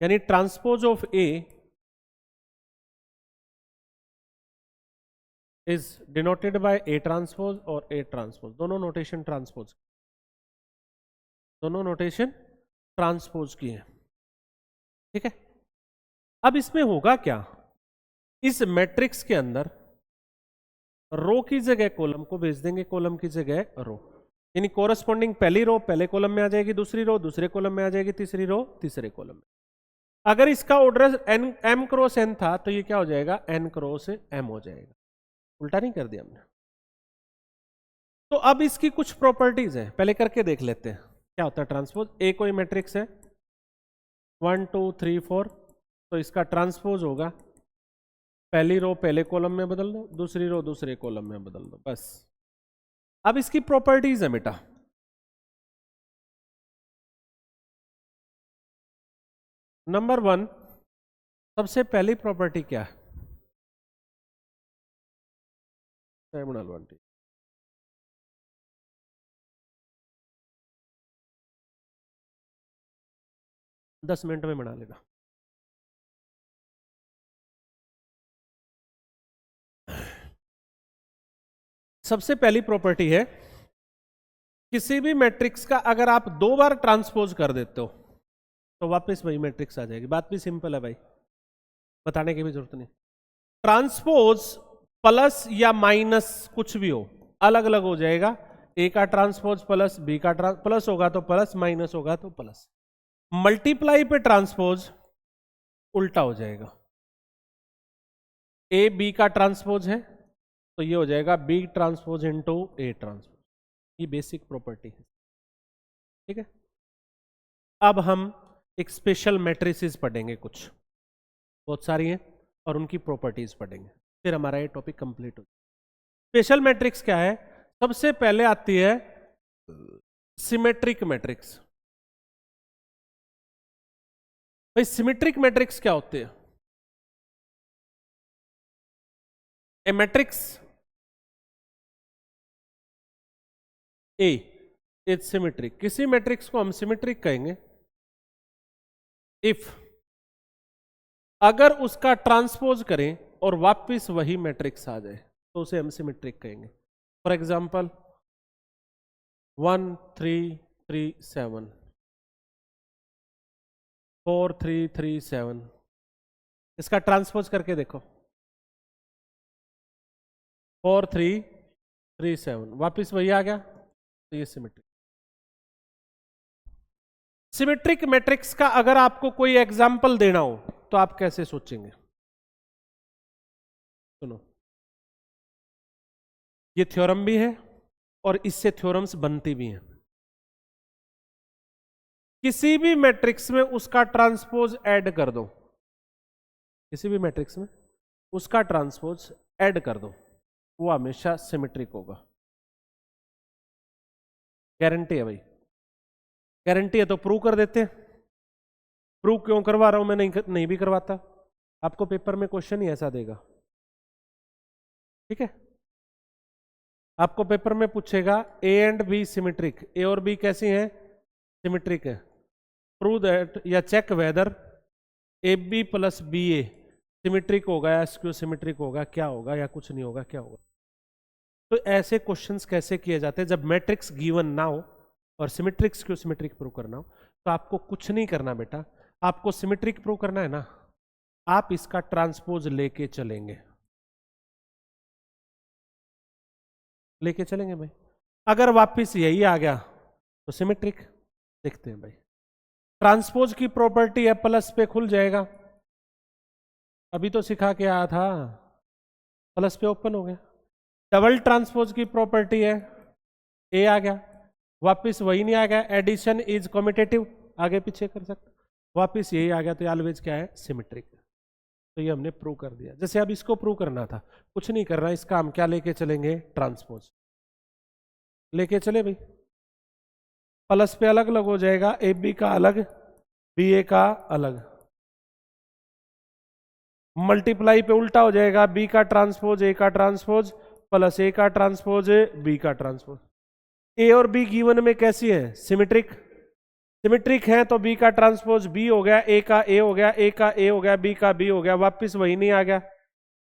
यानी transpose of A is denoted bye A transpose और ए ट्रांसपोज, दोनों नोटेशन ट्रांसपोज, दोनों नोटेशन ट्रांसपोज की है। ठीक है, अब इसमें होगा क्या, इस मैट्रिक्स के अंदर रो की जगह कॉलम को भेज देंगे, कॉलम की जगह रो, यानी कोरस्पॉन्डिंग पहली रो पहले कॉलम में आ जाएगी, दूसरी रो दूसरे कॉलम में आ जाएगी, तीसरी रो तीसरे कॉलम में। अगर इसका ऑर्डर एम क्रॉस एन था तो ये क्या हो जाएगा, एन क्रॉस एम हो जाएगा। उल्टा नहीं कर दिया हमने। तो अब इसकी कुछ प्रॉपर्टीज है, पहले करके देख लेते हैं क्या होता है ट्रांसपोज। ए कोई मैट्रिक्स है 1 2 3 4, तो इसका ट्रांसपोज होगा पहली रो पहले कॉलम में बदल दो, दूसरी रो दूसरे कॉलम में बदल दो, बस। अब इसकी प्रॉपर्टीज है बेटा, नंबर 1, सबसे पहली प्रॉपर्टी क्या है, 10 मिनट में बना लेगा। सबसे पहली प्रॉपर्टी है, किसी भी मैट्रिक्स का अगर आप 2 बार ट्रांसपोज कर देते हो तो वापस वही मैट्रिक्स आ जाएगी। बात भी सिंपल है भाई, बताने की भी जरूरत नहीं। ट्रांसपोज प्लस या माइनस कुछ भी हो, अलग अलग हो जाएगा। ए का ट्रांसपोज प्लस, बी का प्लस होगा तो प्लस, माइनस होगा तो प्लस। मल्टीप्लाई पे ट्रांसपोज उल्टा हो जाएगा। ए बी का ट्रांसपोज है तो ये हो जाएगा B transpose into A transpose, ये बेसिक प्रॉपर्टी है। ठीक है, अब हम एक स्पेशल मैट्रिसेस पढ़ेंगे, कुछ बहुत सारी हैं, और उनकी प्रॉपर्टीज पढ़ेंगे, फिर हमारा ये टॉपिक कंप्लीट हो जाएगा। स्पेशल मैट्रिक्स क्या है, सबसे पहले आती है सिमेट्रिक मैट्रिक्स। भाई सिमेट्रिक मैट्रिक्स क्या होते हैं? ए मैट्रिक्स ए इज सिमेट्रिक, किसी मैट्रिक्स को हम सिमेट्रिक कहेंगे इफ अगर उसका ट्रांसपोज करें और वापस वही मैट्रिक्स आ जाए तो उसे हम सिमेट्रिक कहेंगे। फॉर एग्जांपल 1 3 3 7, 4 3 3 7, इसका ट्रांसपोज करके देखो, 4 3 3 7, वापिस वही आ गया, तो ये सिमेट्रिक। सिमेट्रिक मैट्रिक्स का अगर आपको कोई एग्जाम्पल देना हो तो आप कैसे सोचेंगे? सुनो, ये थ्योरम भी है और इससे थ्योरम्स बनती भी हैं। किसी भी मैट्रिक्स में उसका ट्रांसपोज ऐड कर दो, किसी भी मैट्रिक्स में उसका ट्रांसपोज ऐड कर दो, वो हमेशा सिमेट्रिक होगा। गारंटी है भाई, गारंटी है तो प्रूव कर देते हैं। प्रूव क्यों करवा रहा हूं मैं, नहीं भी करवाता, आपको पेपर में क्वेश्चन ही ऐसा देगा। ठीक है, आपको पेपर में पूछेगा A and B symmetric, A और बी कैसी हैं, सिमेट्रिक है, प्रूव दैट या check whether A B plus B A symmetric होगा या स्क्यू सिमेट्रिक होगा, क्या होगा या कुछ नहीं होगा, क्या होगा। तो ऐसे क्वेश्चंस कैसे किए जाते हैं जब मैट्रिक्स गिवन ना हो, और सिमेट्रिक स्क्यू सिमेट्रिक प्रूव करना हो तो आपको कुछ नहीं करना बेटा, आपको सिमेट्रिक प्रूव करना है ना, आप इसका ट्रांसपोज लेके चलेंगे, लेके चलेंगे भाई। अगर वापस यही आ गया तो सिमेट्रिक। देखते हैं भाई, ट्रांसपोज की प्रॉपर्टी है प्लस पे खुल जाएगा, अभी तो सिखा के आया था, प्लस पे ओपन हो गया। डबल ट्रांसपोज की प्रॉपर्टी है, ए आ गया, वापस वही नहीं आ गया, एडिशन इज कम्यूटेटिव, आगे पीछे कर सकते, वापस यही आ गया, तो ऑलवेज क्या है, सिमेट्रिक। तो ये हमने प्रूव कर दिया। जैसे अब इसको प्रूव करना था, कुछ नहीं करना, इसका हम क्या लेके चलेंगे, ट्रांसपोज लेके चले भाई, प्लस पे अलग अलग हो जाएगा, ए बी का अलग, बी ए का अलग, मल्टीप्लाई पे उल्टा हो जाएगा, बी का ट्रांसपोज ए का ट्रांसपोज प्लस ए का ट्रांसपोज बी का ट्रांसपोज। ए और बी गिवन में कैसी है, सिमेट्रिक, सिमेट्रिक है तो बी का ट्रांसपोज बी हो गया, ए का ए हो गया, ए का ए हो गया, बी का बी हो गया, वापिस वही नहीं आ गया,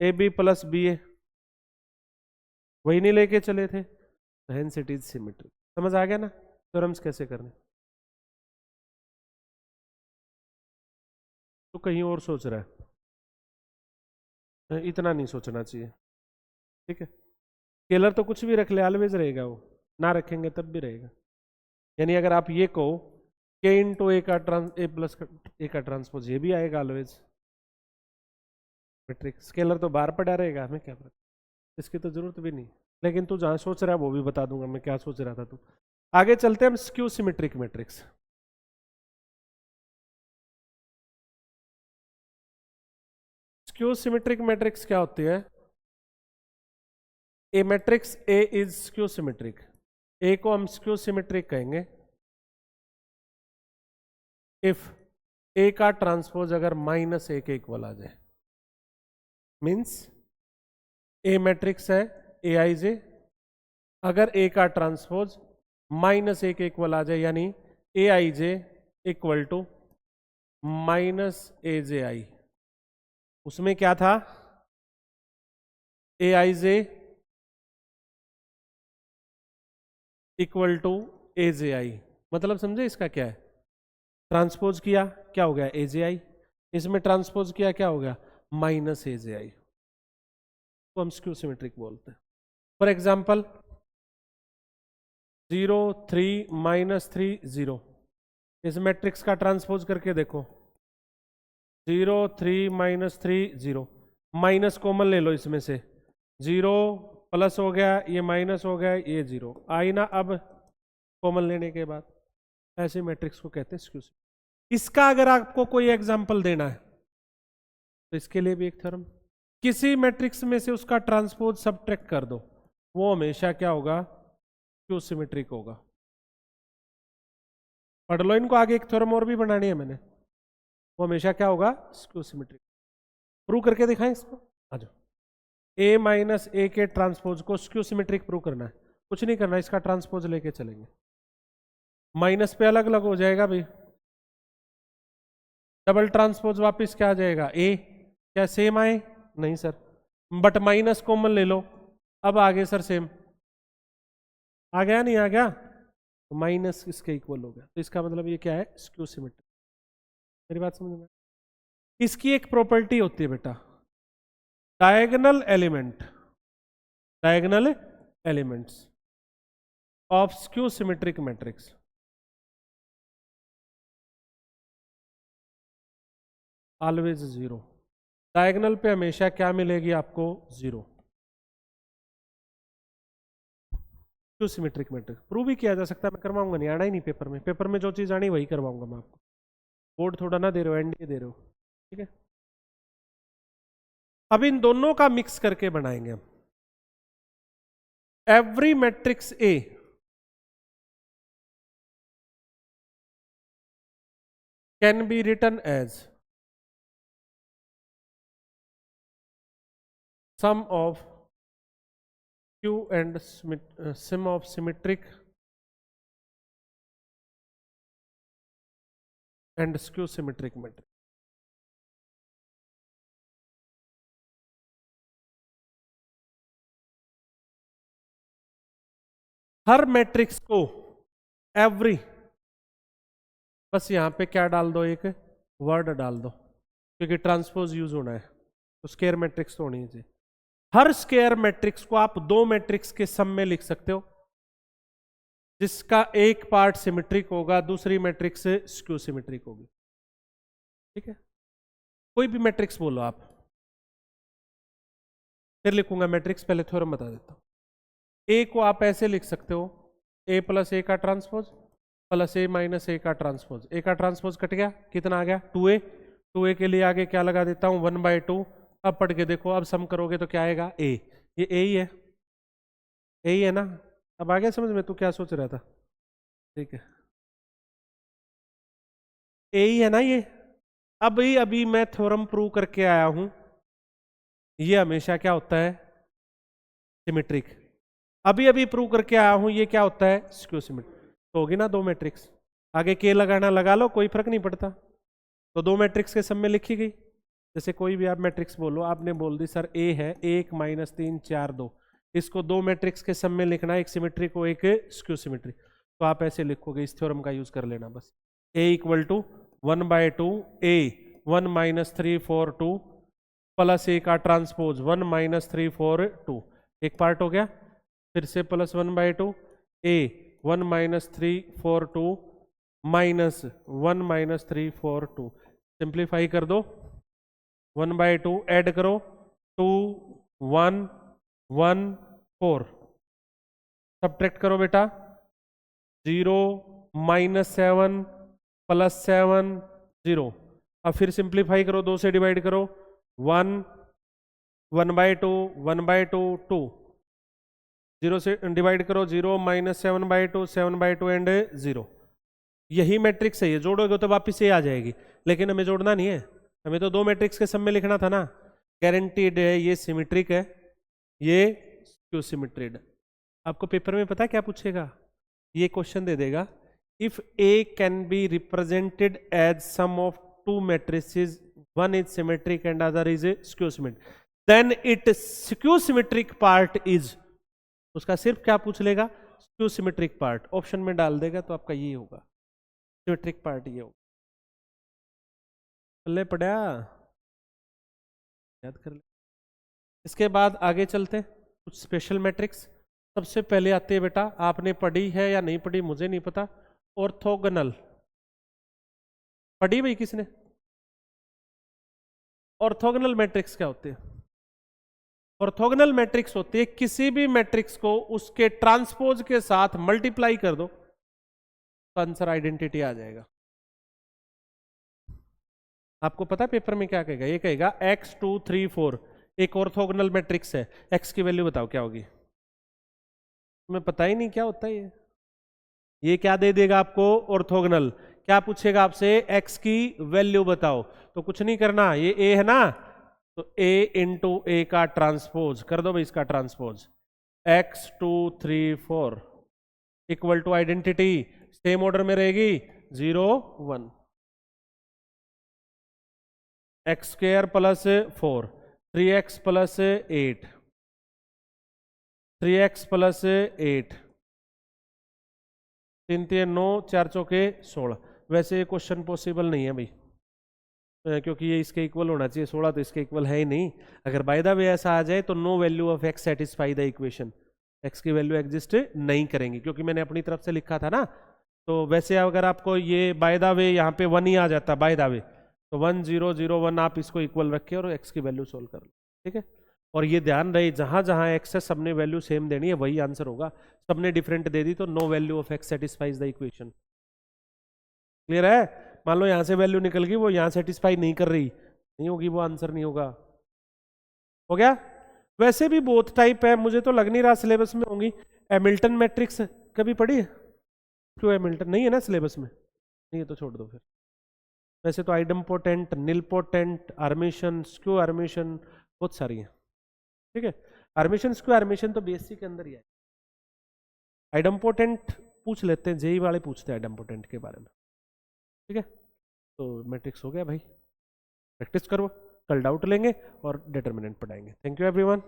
ए बी प्लस बी ए, वही नहीं लेके चले थे, तो हेंस इट इज सिमेट्रिक। समझ आ गया ना थ्योरम्स कैसे करने। तो कहीं और सोच रहा है, इतना नहीं सोचना चाहिए, ठीक है। स्केलर तो कुछ भी रख ले ऑलवेज रहेगा, वो ना रखेंगे तब भी रहेगा। यानी अगर आप ये कहो के इंटू ए का ए प्लस ए का ट्रांसपोज, ये भी आएगा ऑलवेज मैट्रिक। स्केलर तो बाहर पड़ा रहेगा, हमें क्या पता, इसकी तो जरूरत भी नहीं। लेकिन तू जहां सोच रहा है वो भी बता दूंगा मैं क्या सोच रहा था। तू आगे चलते हैं हम skew symmetric matrix. Skew symmetric matrix क्या होती है, a matrix A is skew symmetric, A को हम स्क्यू सिमेट्रिक कहेंगे इफ ए का ट्रांसपोज अगर माइनस ए के इक्वल आ जाए, मीन्स ए मैट्रिक्स है ए आई जे, अगर ए का ट्रांसपोज माइनस ए के इक्वल आ जाए, यानी ए I J equal to minus ए जे आई, उसमें क्या था, ए आई जे इक्वल टू ए जे आई, मतलब समझे इसका क्या है, ट्रांसपोज किया क्या हो गया, ए जे आई, इसमें ट्रांसपोज किया क्या हो गया, माइनस ए जे आई, तो हम स्क्यू सिमेट्रिक बोलते हैं। फॉर एग्जाम्पल 0 3 -3 0, इस मैट्रिक्स का ट्रांसपोज करके देखो, 0 3 -3 0, माइनस कॉमन ले लो इसमें से, 0 प्लस हो गया, ये माइनस हो गया, ये 0 आई ना, अब कॉमन लेने के बाद ऐसे मैट्रिक्स को कहते हैं स्क्यू। इसका अगर आपको कोई एग्जांपल देना है तो इसके लिए भी एक थ्योरम, किसी मैट्रिक्स में से उसका ट्रांसपोज सबट्रैक्ट कर दो, वो हमेशा क्या होगा, स्क्यू सिमेट्रिक होगा। पढ़ लो इनको, आगे एक थ्योरम और भी बनानी है मैंने, वो हमेशा क्या होगा, स्क्यू सिमेट्रिक। प्रूव करके दिखाएं इसको, आ जाओ। ए माइनस ए के ट्रांसपोज को स्क्यू सिमेट्रिक प्रूव करना है, कुछ नहीं करना, इसका ट्रांसपोज लेके चलेंगे, माइनस पे अलग अलग हो जाएगा भाई, डबल ट्रांसपोज वापस क्या आ जाएगा, ए, क्या सेम आए, नहीं सर, बट माइनस कॉमन ले लो, अब आगे सर सेम आ गया, नहीं आ गया, तो माइनस इसके इक्वल हो गया, तो इसका मतलब ये क्या है, स्क्यू सिमेट्रिक। मेरी बात समझ में, इसकी एक प्रॉपर्टी होती है बेटा, diagonal elements of skew symmetric matrix always 0, diagonal पे हमेशा क्या मिलेगी आपको, 0। स्क्यू सिमेट्रिक मैट्रिक्स प्रूव भी किया जा सकता है, मैं करवाऊंगा, नहीं आना ही नहीं पेपर में, पेपर में जो चीज आनी वही करवाऊंगा मैं आपको, बोर्ड थोड़ा ना दे रहे हो, एनडीए दे रहे हो, ठीक है। अब इन दोनों का मिक्स करके बनाएंगे हम, every matrix A can be written as sum of Q and sum of symmetric and skew symmetric matrix। Her matrix को एवरी, बस यहाँ पे क्या डाल दो, एक वर्ड डाल दो, क्योंकि ट्रांसपोज यूज होना है तो स्क्वायर मैट्रिक्स तो होनी चाहिए। हर स्क्वायर मैट्रिक्स को आप दो मैट्रिक्स के सम में लिख सकते हो, जिसका एक पार्ट सिमेट्रिक होगा, दूसरी मैट्रिक्स स्क्यू सिमेट्रिक होगी। ठीक है, कोई भी मैट्रिक्स बोलो आप, फिर लिखूंगा मैट्रिक्स, पहले थ्योरम बता देता हूं। ए को आप ऐसे लिख सकते हो, ए प्लस ए का ट्रांसपोज प्लस ए माइनस ए का ट्रांसपोज। ए का ट्रांसपोज कट गया, कितना आ गया 2a। 2a के लिए आगे क्या लगा देता हूं 1/2। अब पढ़ के देखो, अब सम करोगे तो क्या आएगा a, ये a ही है, a ही है ना। अब आ गया समझ में, तू क्या सोच रहा था? ठीक है, a ही है ना ये। अभी मैं थ्योरम प्रूव करके आया हूं, ये हमेशा क्या होता है सिमेट्रिक। अभी प्रूव करके आया हूं ये क्या होता है स्क्यू सिमेट्रिक। तो होगी ना दो मैट्रिक्स, आगे के लगाना लगा लो, कोई फर्क नहीं पड़ता। तो दो मैट्रिक्स के सम में लिखी गई। जैसे कोई भी आप मैट्रिक्स बोलो, आपने बोल दी सर ए है 1 - 3 4 2, इसको दो मैट्रिक्स के सम में लिखना, एक सिमेट्रिक को एक स्क्यू सिमेट्रिक। तो आप ऐसे लिखोगे, इस थ्योरम का यूज कर लेना बस। ए इक्वल टू 1/2 a 1 - 3 4 2 प्लस ए का ट्रांसपोज 1 - 3 4 2। एक पार्ट हो गया, फिर से प्लस 1/2 a 1 - 3 4 2 माइनस 1 - 3 4 2। सिंप्लीफाई कर दो, 1/2 ऐड करो 2 1 1 4, सब्ट्रैक्ट करो बेटा 0 -7 प्लस 7 0। अब फिर सिंप्लीफाई करो, 2 से डिवाइड करो 1 1/2 1/2 2, 0 से डिवाइड करो 0 -7/2 7/2 एंड 0। यही मैट्रिक्स है, ये जोड़ोगे तो वापिस ये आ जाएगी, लेकिन हमें जोड़ना नहीं है, हमें तो दो मैट्रिक्स के सम में लिखना था ना। गारंटीड है ये सिमेट्रिक है, ये स्क्यू सिमेट्रिड। आपको पेपर में पता है क्या पूछेगा, ये क्वेश्चन दे देगा, if A can be represented as sum of two matrices, one is symmetric and other is skew symmetric, then it skew symmetric part is. उसका सिर्फ क्या पूछ लेगा, स्क्यू सिमेट्रिक पार्ट, ऑप्शन में डाल देगा तो आपका ये होगा सिमेट्रिक पार्ट, ये होगा। पल्ले पड़ा, याद कर ले। इसके बाद आगे चलते हैं, कुछ स्पेशल मैट्रिक्स। सबसे पहले आते हैं बेटा, आपने पढ़ी है या नहीं पढ़ी मुझे नहीं पता, ऑर्थोगोनल। पढ़ी भाई किसने? ऑर्थोगोनल मैट्रिक्स क्या होते हैं? ऑर्थोगोनल मैट्रिक्स होती है किसी भी मैट्रिक्स को उसके ट्रांसपोज के साथ मल्टीप्लाई कर दो तो आंसर आइडेंटिटी आ जाएगा। आपको पता है पेपर में क्या कहेगा, ये कहेगा x 2 3 4 एक ऑर्थोगोनल मैट्रिक्स है, x की वैल्यू बताओ क्या होगी। तुम्हें पता ही नहीं क्या होता है ये क्या दे देगा आपको ऑर्थोगोनल। क्या पूछेगा आपसे, x की वैल्यू बताओ, तो कुछ नहीं करना, ये a है ना, तो a इंटू a का ट्रांसपोज कर दो भाई, इसका transpose x 2 3 4 equal to identity same order में रहेगी 0 1, X square plus 4 3x plus 8 3x plus 8 3 3 9 4 चौके 16। वैसे ये क्वेश्चन पॉसिबल नहीं है भाई, क्योंकि ये इसके इक्वल होना चाहिए, 16 तो इसके इक्वल है ही नहीं। अगर बाय द वे ऐसा आ जाए तो no value of x satisfy the equation, x की वैल्यू एग्जिस्ट नहीं करेंगी, क्योंकि मैंने अपनी तरफ से लिखा था ना। तो वैसे अगर आपको ये बाय द वे यहाँ पे 1 ही आ जाता बाय द वे, तो 1 0 0 1 आप इसको इक्वल रखे और x की वैल्यू सोल्व कर लो, ठीक है। और ये ध्यान रहे, जहां जहां x है सबने वैल्यू सेम देनी है, वही आंसर होगा। सबने डिफरेंट दे दी तो no value of x satisfies the equation. Clear है? मान लो यहां से वैल्यू निकल गई, वो यहां सेटिस्फाई नहीं कर रही, नहीं होगी, वो आंसर नहीं होगा। हो गया? वैसे भी बहुत टाइप है, मुझे तो लग नहीं रहा सिलेबस में होंगी। हैमिल्टन मैट्रिक्स कभी पढ़ी है? क्यों हैमिल्टन नहीं है ना सिलेबस में, नहीं है तो छोड़ दो फिर। वैसे तो आइडम्पोटेंट, निलपोटेंट, आर्मेशन, स्क्यू आर्मेशन बहुत सारी है, ठीक है। आर्मेशन स्क्यू आर्मेशन तो बीएससी के अंदर ही है। आइडम्पोटेंट पूछ लेते हैं, जेई वाले पूछते हैं आइडम्पोटेंट के बारे में, ठीक है। तो मैट्रिक्स हो गया भाई, प्रैक्टिस करो, कल डाउट लेंगे और डिटर्मिनेंट पढ़ाएंगे। Thank you everyone.